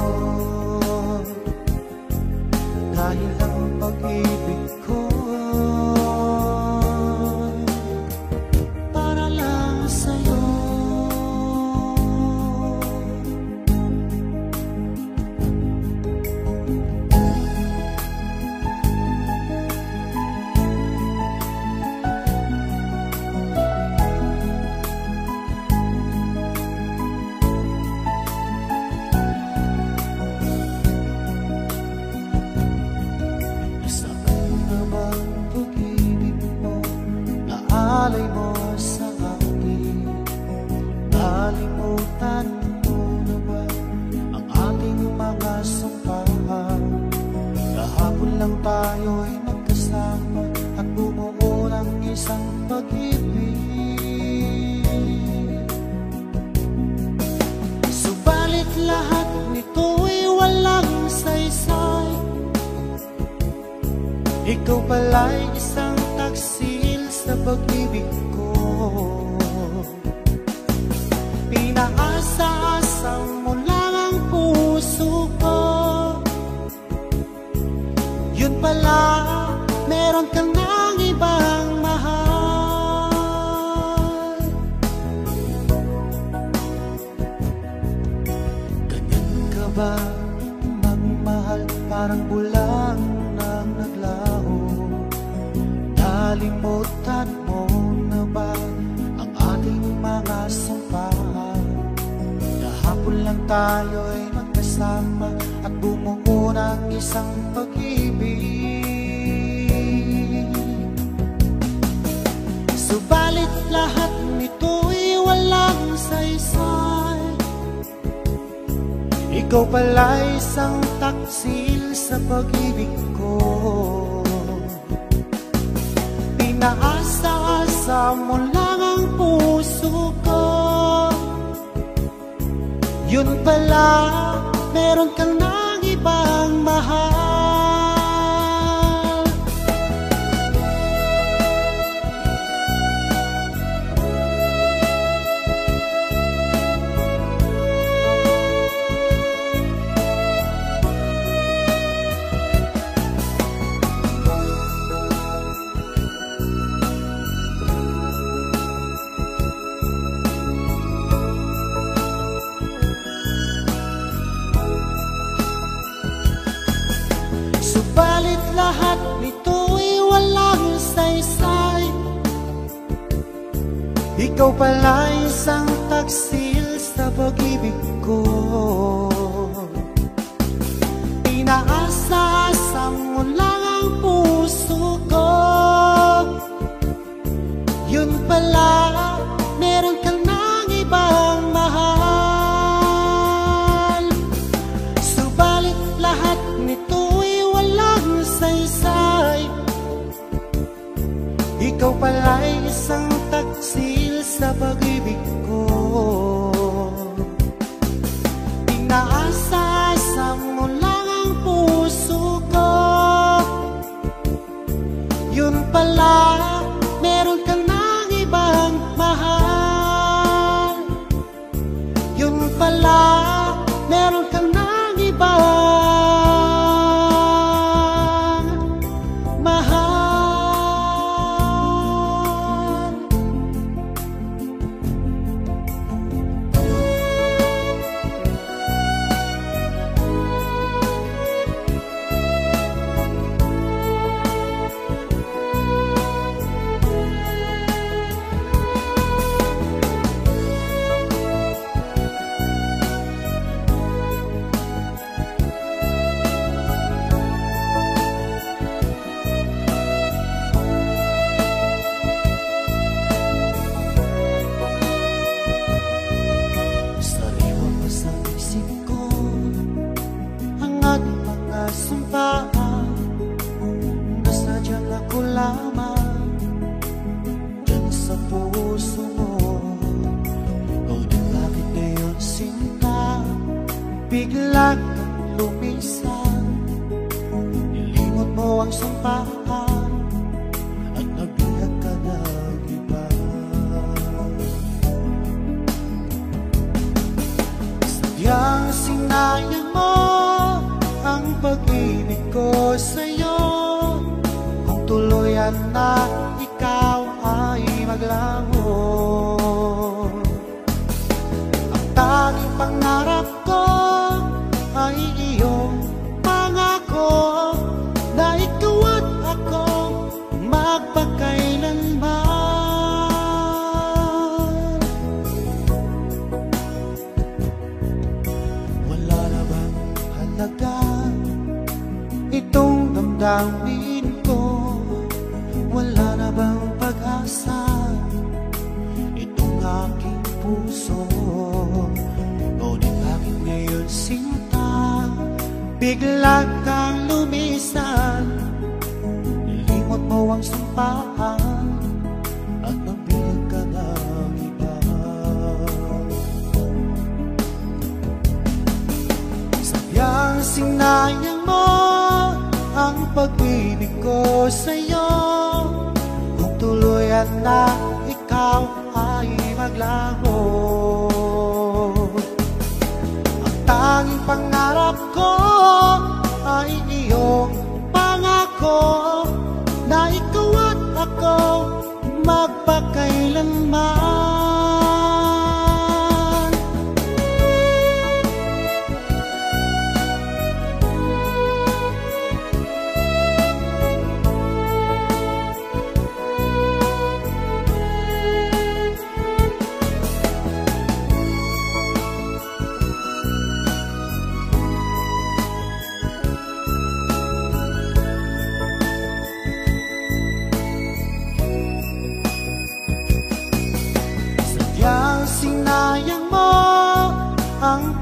A: Dahil ang pag-ibig ko'y para lang sa'yo. Saan na bang pag-ibig mo, naalay mo sa akin? Nalimutan mo na ba ang ating mga sumpahan? Kahapon lang tayo'y magkasama at bumuo ng isang pag-ibig. Subalit lahat nito'y walang saysay. Ikaw pala'y isang taksil sa pag-ibig ko. Pinaasa-asa mo lang ang puso ko. Yun pala, meron kang nang ibang mahal. Ganyan ka ba magmahal, parang bulang nang naglaho? Nalimutan mo na ba ang ating mga sampahan? Kahapon lang tayo'y magkasama at bumuo ng isang pag-ibig. Subalit lahat Ikaw pala'y isang taksil sa pag-ibig ko. Pinaasa-asa mo lang ang puso ko. Yun pala, meron kang nang ibang mahal. Subalit lahat nito'y walang saysay. Ikaw pala'y isang taksil sa pag-ibig ko. Pinaasa-asa mo lang ang puso ko. Yun pala, meron kang nang ibang mahal. Subalit lahat nito'y walang saysay. Ikaw pala'y isang taksil sa pag-ibig ko. Pinaasa-asa mo lang ang puso ko. Yun pala, meron kang nang ibang mahal. Yun pala, meron kang nang ibang sumpaan na sadyang ako lamang dyan sa puso mo. Ngunit bakit ngayon sinta bigla kang lumisan? Nilimot mo ang sumpaan at nabihag ka ng iba. Sadyang sinayang mo ang pag-ibig ko sa'yo. Kung tuluyan na ikaw ay maglaho. Ang tanging pangarap ko ay iyong pangako na ikaw at ako magpakailanman. Wala na bang halaga itong damdamin ko? Wala na bang pag-asa itong aking puso? Ngunit bakit ngayon sinta bigla kang lumisan? Nilimot mo ang sumpaan at nabihag ka ng iba. Sadyang sinayang mo ang pag-ibig ko sa'yo. Kung tuluyan na ikaw ay maglaho. Ang tanging pangarap ko ay iyong pangako na ikaw at ako magpakailanman.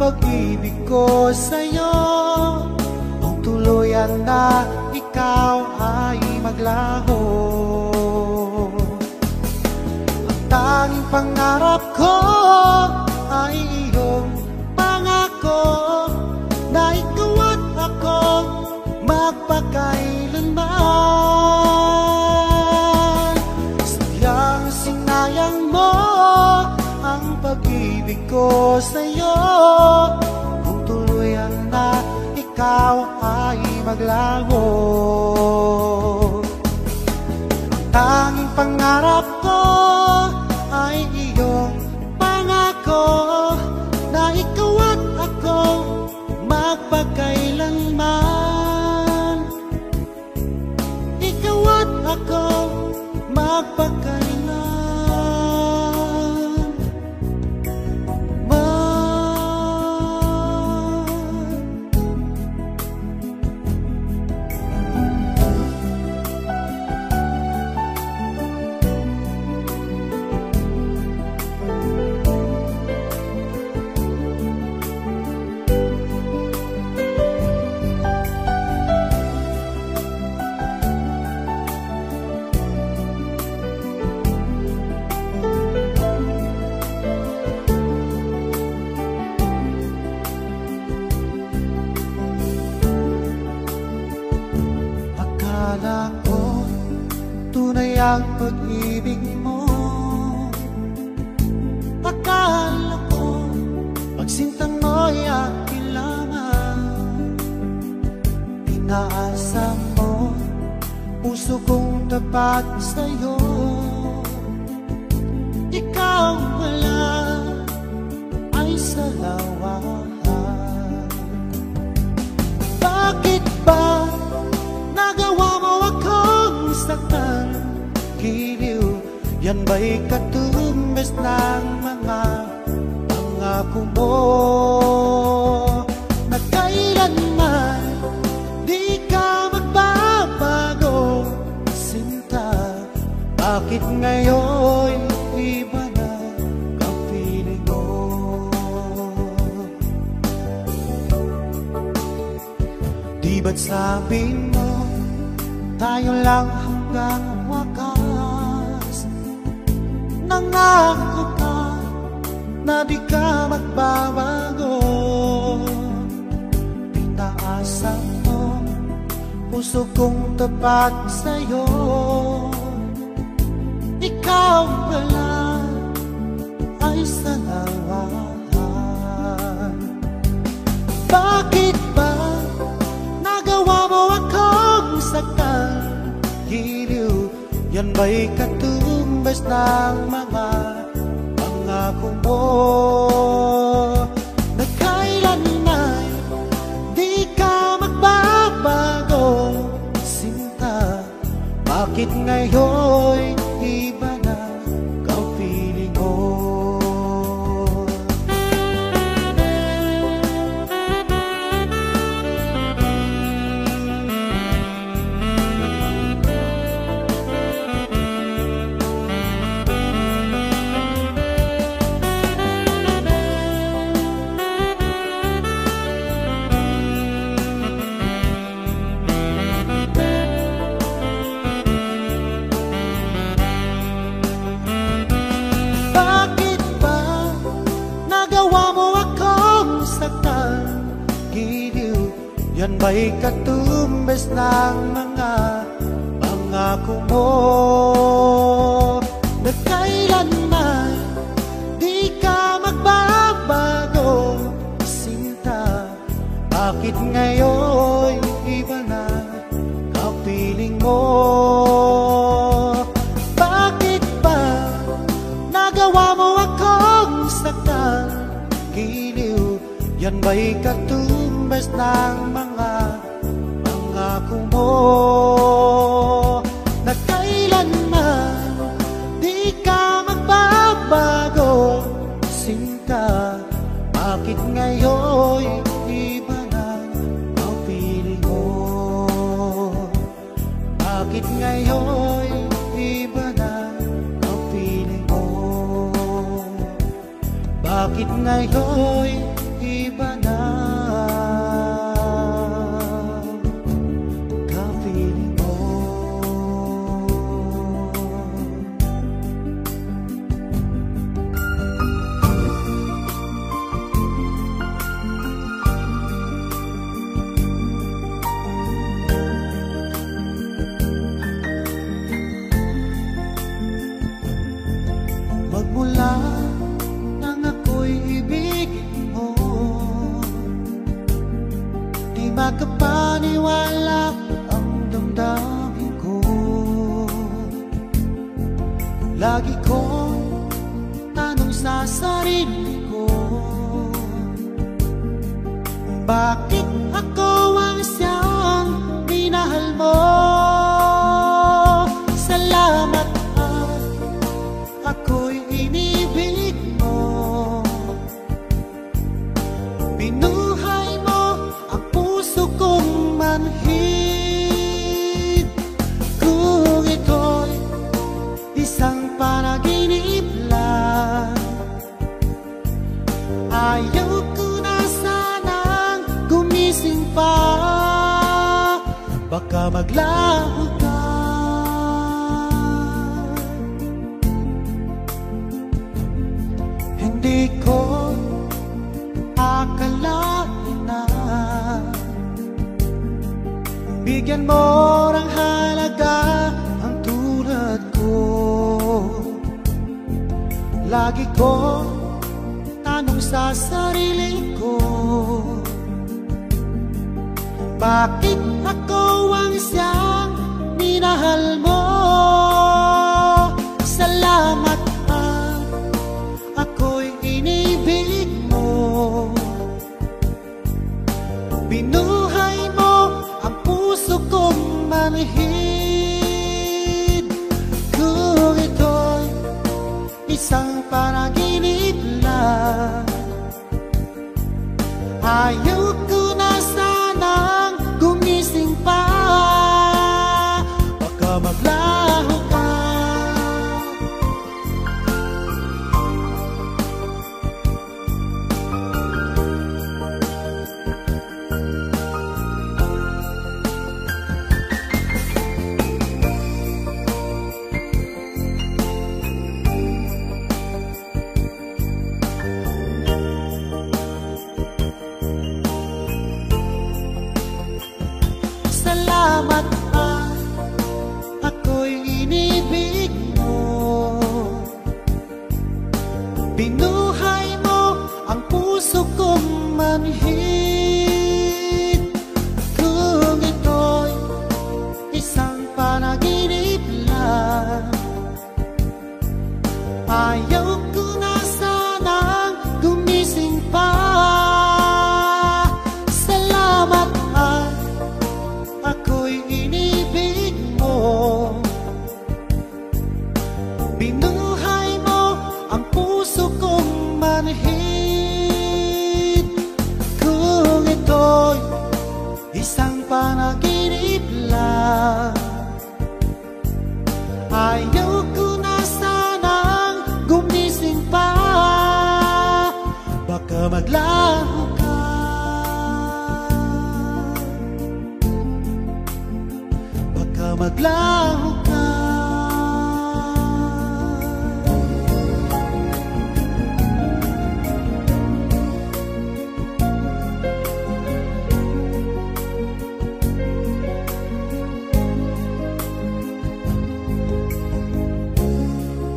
A: pag-ibig ko sa'yo, kung tuluyan na ikaw ay maglaho. Ang tanging pangarap ko ay iyong pangako, na ikaw at ako magpakailanman. Sadyang sinayang mo ang pag-ibig ko sa'yo, kung tuluyan na ikaw ay maglaho. Ang tanging pangarap ko ay iyong pangako, na ikaw at ako magpakailanman. Ikaw at ako magpakailanman. Akala ko tunay ang pag-ibig mo, akala ko pagsinta mo'y akin lamang. Inaasa mo puso kong tapat sa'yo, ikaw wala ay salawahan. Bakit ba nagawa mo akong saktan? Giliw, yan ba'y katumbas ng mga pangako mo, na kailanman di ka magbabago, sinta? Bakit ngayon iba na ang feeling mo? Di ba't sabi mo tayo lang hanggang wakas? Nangako ka na di ka magbabago. Pinaasa mo puso kong tapat sa'yo, ikaw pala ay salawahan. Bakit ba nagawa mo akong saktan? Giliw, yan ba'y katumbas ng mga pangako mo, na kailanman di ka magbabago, sinta? Bakit ngayon iba na ang feeling mo? Bakit ba nagawa mo akong saktan? Giliw, yan ba'y katumbas ng mga pangako mo, na kailanman di ka magbabago, sinta? Bakit ngayon iba na ang feeling mo? Bakit ba nagawa mo akong saktan? Giliw, yan ba'y katumbas ng mga pangako mo, na kailanman di ka magbabago, sinta? Bakit ngayon iba na ang feeling mo? Bakit ngayon iba na ang feeling mo? Bakit ngayon iba makapaniwala ang damdamin ko. Lagi kong tanong sa sarili ko, bakit ako ang siyang minahal mo? Salamat at ako'y inibig mo. Binuhay mo ang puso kong manhid. Kung ito'y isang panaginip lang, ayaw ko na sanang gumising pa. Baka maglaho ka. Hindi ko akalain na bigyan mo ng halaga ang tulad ko. Lagi ko tanong sa sarili ko, bakit ako ang siyang minahal mo? Salamat at ako'y inibig mo. Binuhay mo ang puso kong manhid. Kung ito'y isang panaginip lang, ayaw ko na sanang gumising pa. Baka maglaho ka. Salamat at ako'y inibig mo. Binuhay mo ang puso kong manhid. Kung ito'y isang panaginip lang, ayaw ko na sanang gumising pa. Salamat at ako'y inibig mo. Binuhay mo ang puso kong manhid. Kung ito'y isang panaginip lang, ayaw ko na sanang gumising pa. Baka maglaho ka. Baka maglaho ka.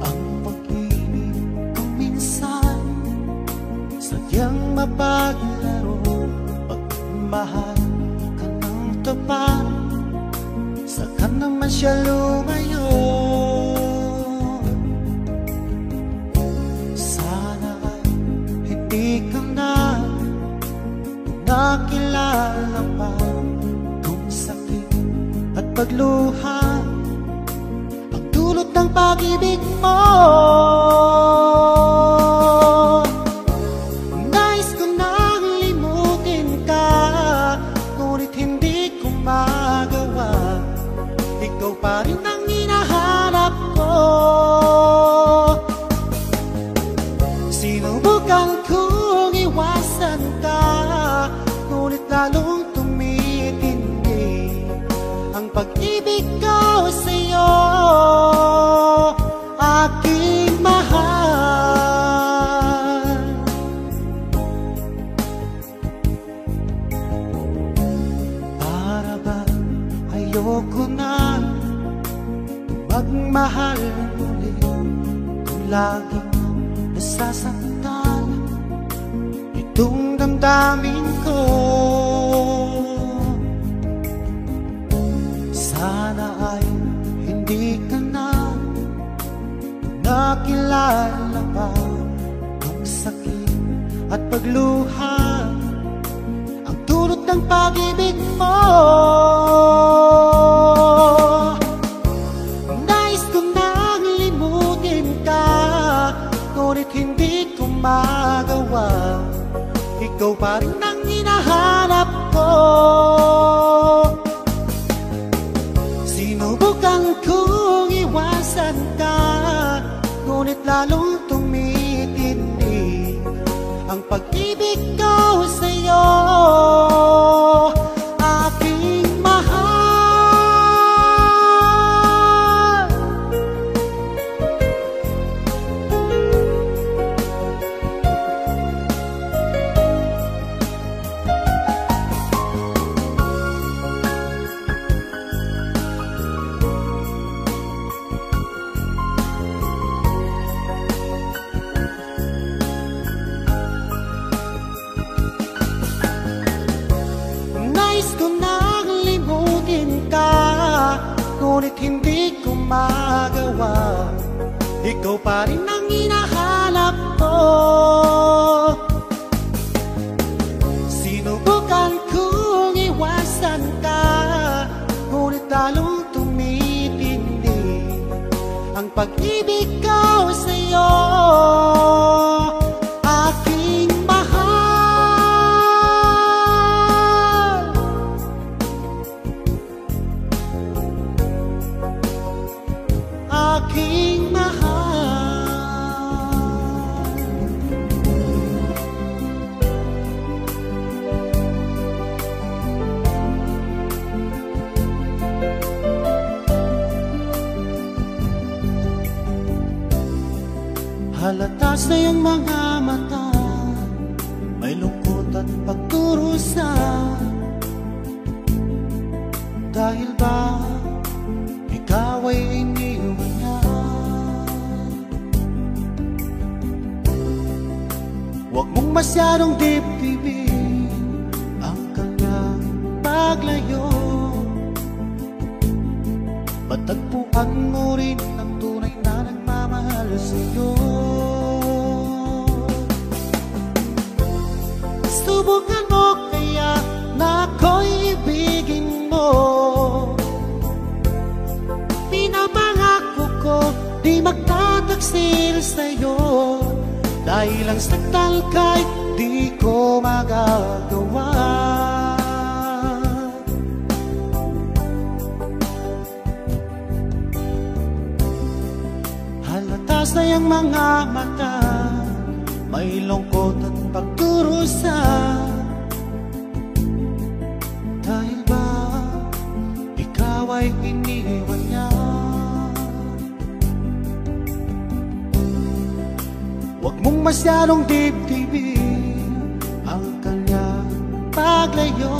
A: Ang pag-ibig kung minsan sadyang mapaglaro. Pagmahal ka ng tapat, saka naman siya lumayo. Sana ay hindi ka na nakilala pa. Kung sakit at pagluha ang dulot ng pag-ibig mo. Nais ko nang limutin ka, ngunit hindi ko magawa. Ikaw pa rin ang hinahanap ko. Sinubukan kong iwasan ka, ngunit lalong tumitindi ang pag-ibig ko sa'yo, aking mahal. Para ba ayoko na magmahal ulit, kung laging nasasaktan itong damdamin ko. di ka na nakilala pa ang sakit at pagluha, ang dulot ng pag-ibig mo. Nais ko nang limutin ka, ngunit hindi ko magawa. Ikaw pa rin ang hinahanap ko. Sinubukan kong iwasan ka, ngunit lalong tumitindi ang pag-ibig ko sa'yo, aking mahal. Nais ko nang limutin ka, ngunit hindi ko magawa. Ikaw pa rin ang hinahanap ko. Sinubukan kong iwasan ka, ngunit lalong tumitindi ang pag-ibig ko sa'yo, aking mahal. Aking mahal. Halata sa iyong mga mata, may lungkot at pagdurusa. Dahil ba ikaw ay iniwan niya? Huwag mong masyadong dibdibin ang kanyang paglayo. Matagpuan mo rin ang tunay na nagmamahal sa'yo. Subukan mo kaya na ako'y ibigin mo. Pinapangako ko di magtataksil sa'yo, dahil ang saktal kahit di ko magagawa. Halata sa iyong mga mata, may lungkot at pagdurusa. Dahil ba ikaw ay iniwan niya? Huwag mong masyadong dibdibin ang kanyang paglayo.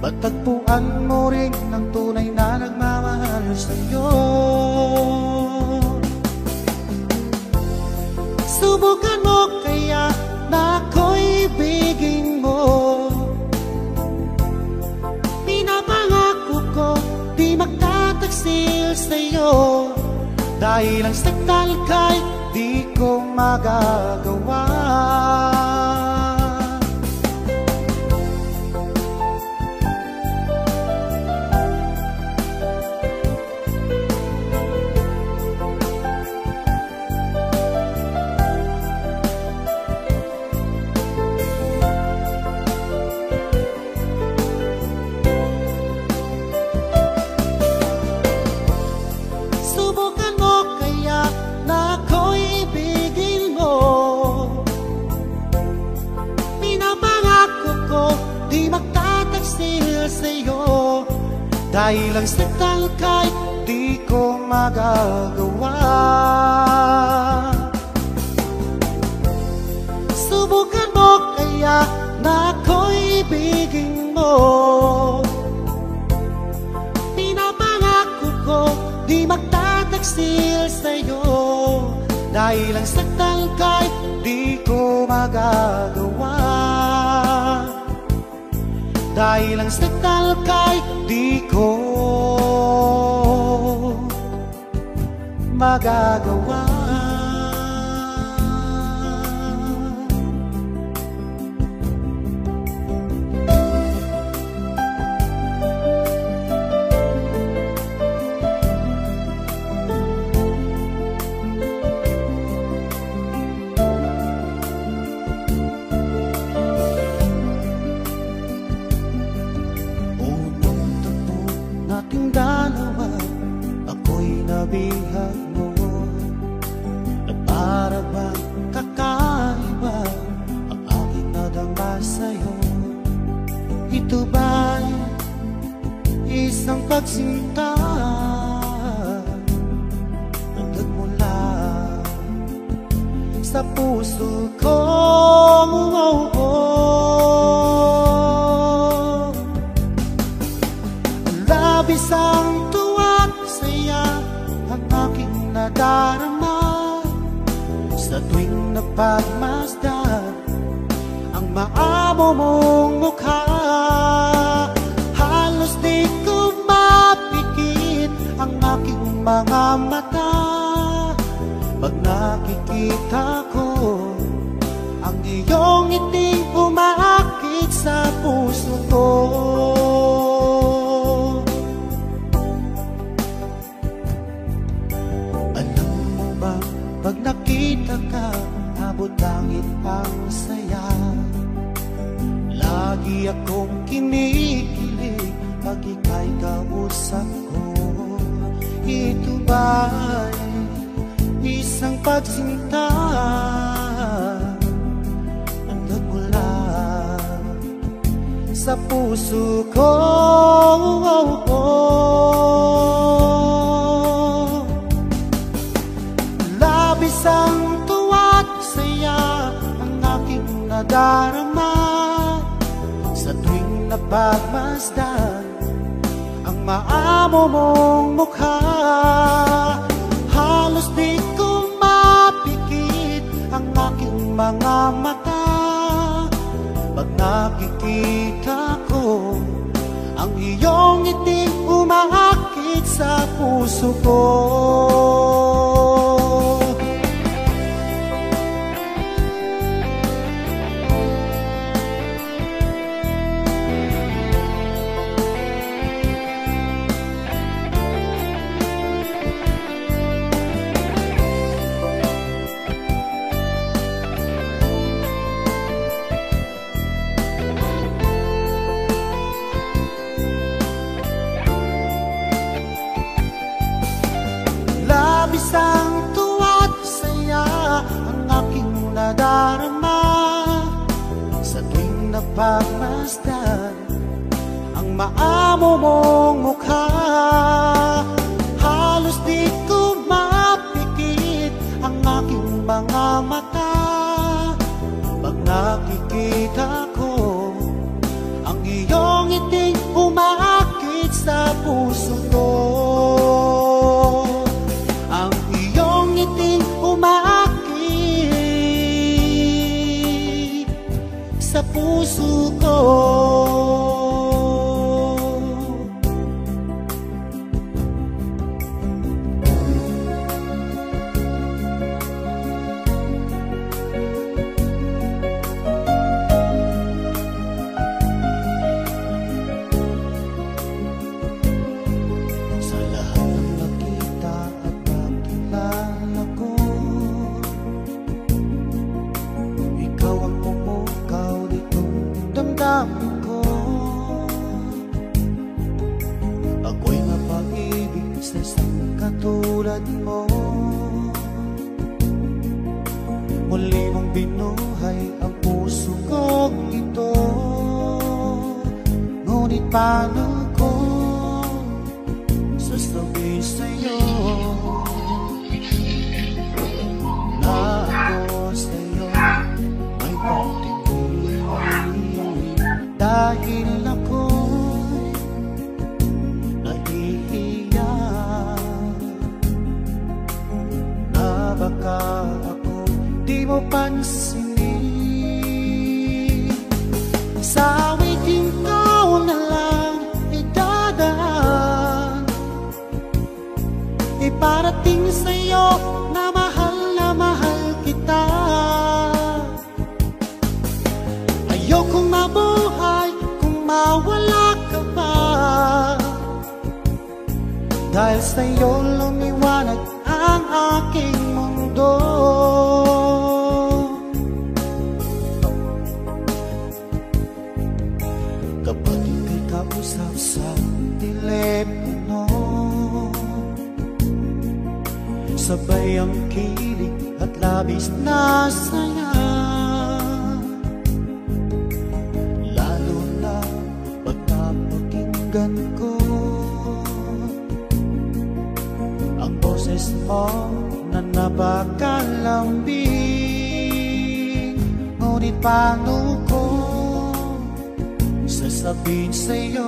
A: Matagpuan mo rin ang tunay na nagmamahal sa'yo. Subukan mo kaya na ako'y ibigin mo. Pinapangako ko di magtataksil sa'yo, dahil ang saktal kahit di ko magagawa. Subukan mo kaya na ako'y ibigin mo. Pinapangako ko di magtataksil sa'yo, dahil ang saktal kahit di ko magagawa. Subukan mo kaya na ako'y ibigin mo. Pinapangako ko di magtataksil sa'yo, dahil ang saktal kahit di ko magagawa. Dahil ang saktal kahit di ko magagawa. Dalawa, ako'y nabihag mo, na para bang kakaiba ang aking nadama sa'yo. Ito ba'y isang pagsinta na nagmula sa puso ko? Labis ang tuwa at saya ang aking nadarama sa tuwing napagmasdan ang maamo mong mukha. Halos di ko mapikit ang aking mga mata pag nakikita ko ang iyong ngiti umaakit sa puso ko. Pag nakita ka, abot langit ang saya. Lagi akong kinikilig pag ika'y kausap ko. Ito ba'y isang pagsinta na nagmula sa puso ko? Labis ang tuwa at saya ang aking nadarama sa tuwing napagmasdan ang maamo mong mukha. Halos di ko mapikit ang aking mga mata pag nakikita ko ang iyong ngiti umaakit sa puso ko. Labis ang tuwa at saya ang aking nadarama sa tuwing napagmasdan ang maamo mong mukha. Halos di ko mapikit ang aking mga mata pag nakikita ko ang iyong ngiti umaakit sa puso ko. Umaakit sa puso ko. Sa lahat ng nakita at nakilala ko, ikaw ang pumukaw nitong damdamin ko. Ako'y napag-ibig sa isang katulad mo. Muli mong binuhay ang puso kong ito. Ngunit paano ko sasabihin sa'yo na ako sa'yo may pagtingin, dahil ako'y nahihiya na baka ako di mo pansinin. Sa awitin ko na lang idadaan, iparating sa'yo na mahal kita. Ayokong mabuhay kung mawala ka pa, dahil sa'yo lumiwanag ang aking mundo. Kapag ika'y kausap sa telepono, sabay ang kilig at labis na saya, lalo na pag napakinggan ko ang boses mo na napakalambing. Ngunit paano ko sasabihin sa'yo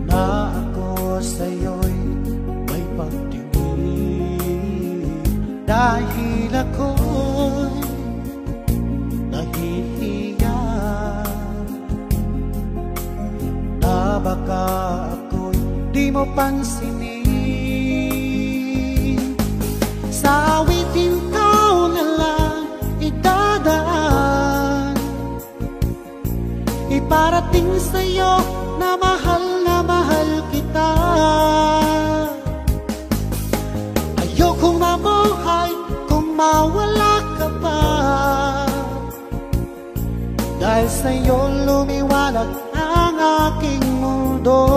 A: na ako sa'yo'y may pagtingin, dahil ako'y nahihiya na baka ako'y di mo pansinin. Sa awitin ko na lang idadaan, iparating sa'yo na mahal kita. Ayokong mabuhay kung mawala ka pa, dahil sa'yo lumiwanag ang aking mundo.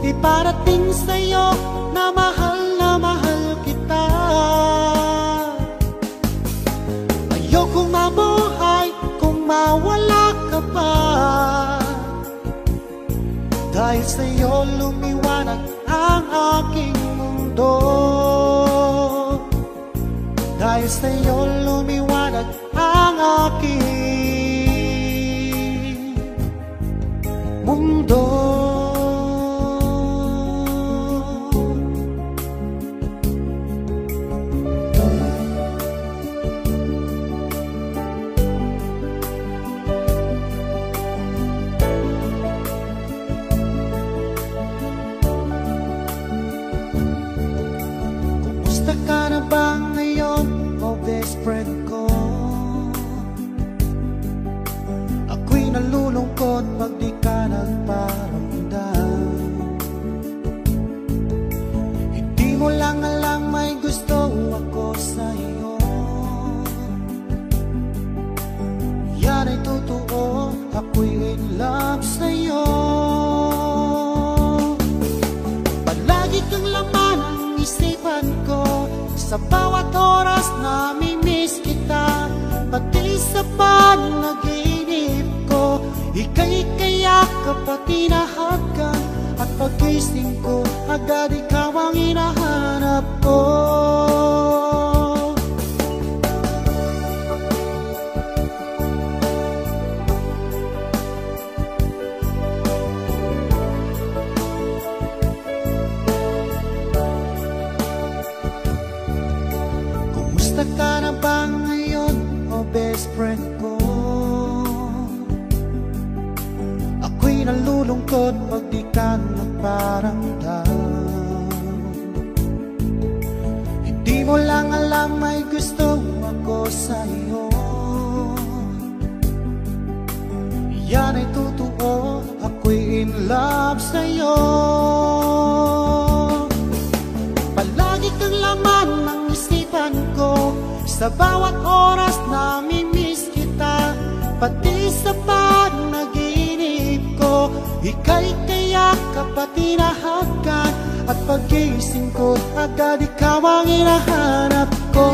A: Iparating sa'yo na mahal kita. Ayokong mabuhay kung mawala ka pa, dahil sa'yo lumiwanag ang aking mundo. Dahil sa'yo lumiwanag ang aking mundo. Kumusta ka na ba ngayon, oh best friend ko? Ako'y nalulungkot pag di ka nagparamdam. Hindi mo lang alam may gusto ako sa'yo. Yan ay totoo, ako'y in love sa'yo. Palagi kang laman ang isipan ko, sa bawat oras nami-miss kita. Pati sa panaginip ko, ika'y kayakap at tinahagan, at pagising ko agad ikaw ang hinahanap ko. Kumusta ka na ba ngayon, oh best friend ko? Ako'y nalulungkot pag di ka nagparamdam. Hindi mo lang alam may gusto ako sa'yo. Yan ay totoo, ako'y in love sa'yo. Palagi kang laman ng isipan ko, sa bawat oras nami-miss kita. Pati sa panaginip ko, ika'y kayakap at tinahagan, at pagising ko agad ikaw ang hinahanap ko.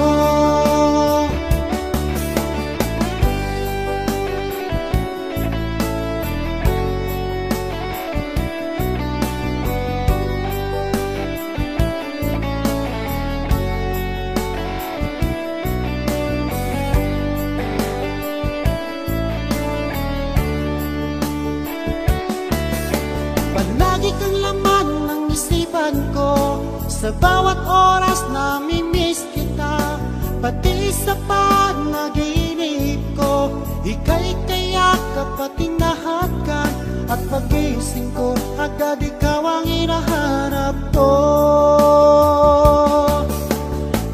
A: Sa bawat oras namimiss kita, pati sa panaginip ko. Ika'y kayakap at tinahakan, at pagising ko agad ikaw ang hinahanap ko.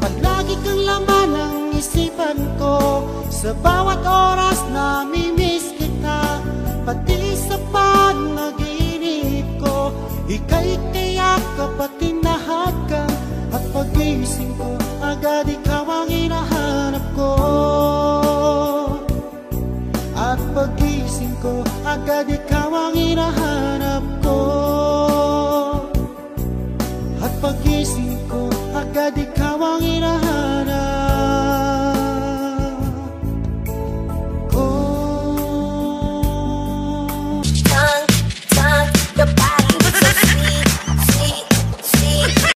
A: Palagi kang laman ng isipan ko, sa bawat oras namimiss kita, pati sa panaginip ko. Ika'y kayakap at tinahakan, at pagising ko agad ikaw ang hinahanap ko. At pagising ko agad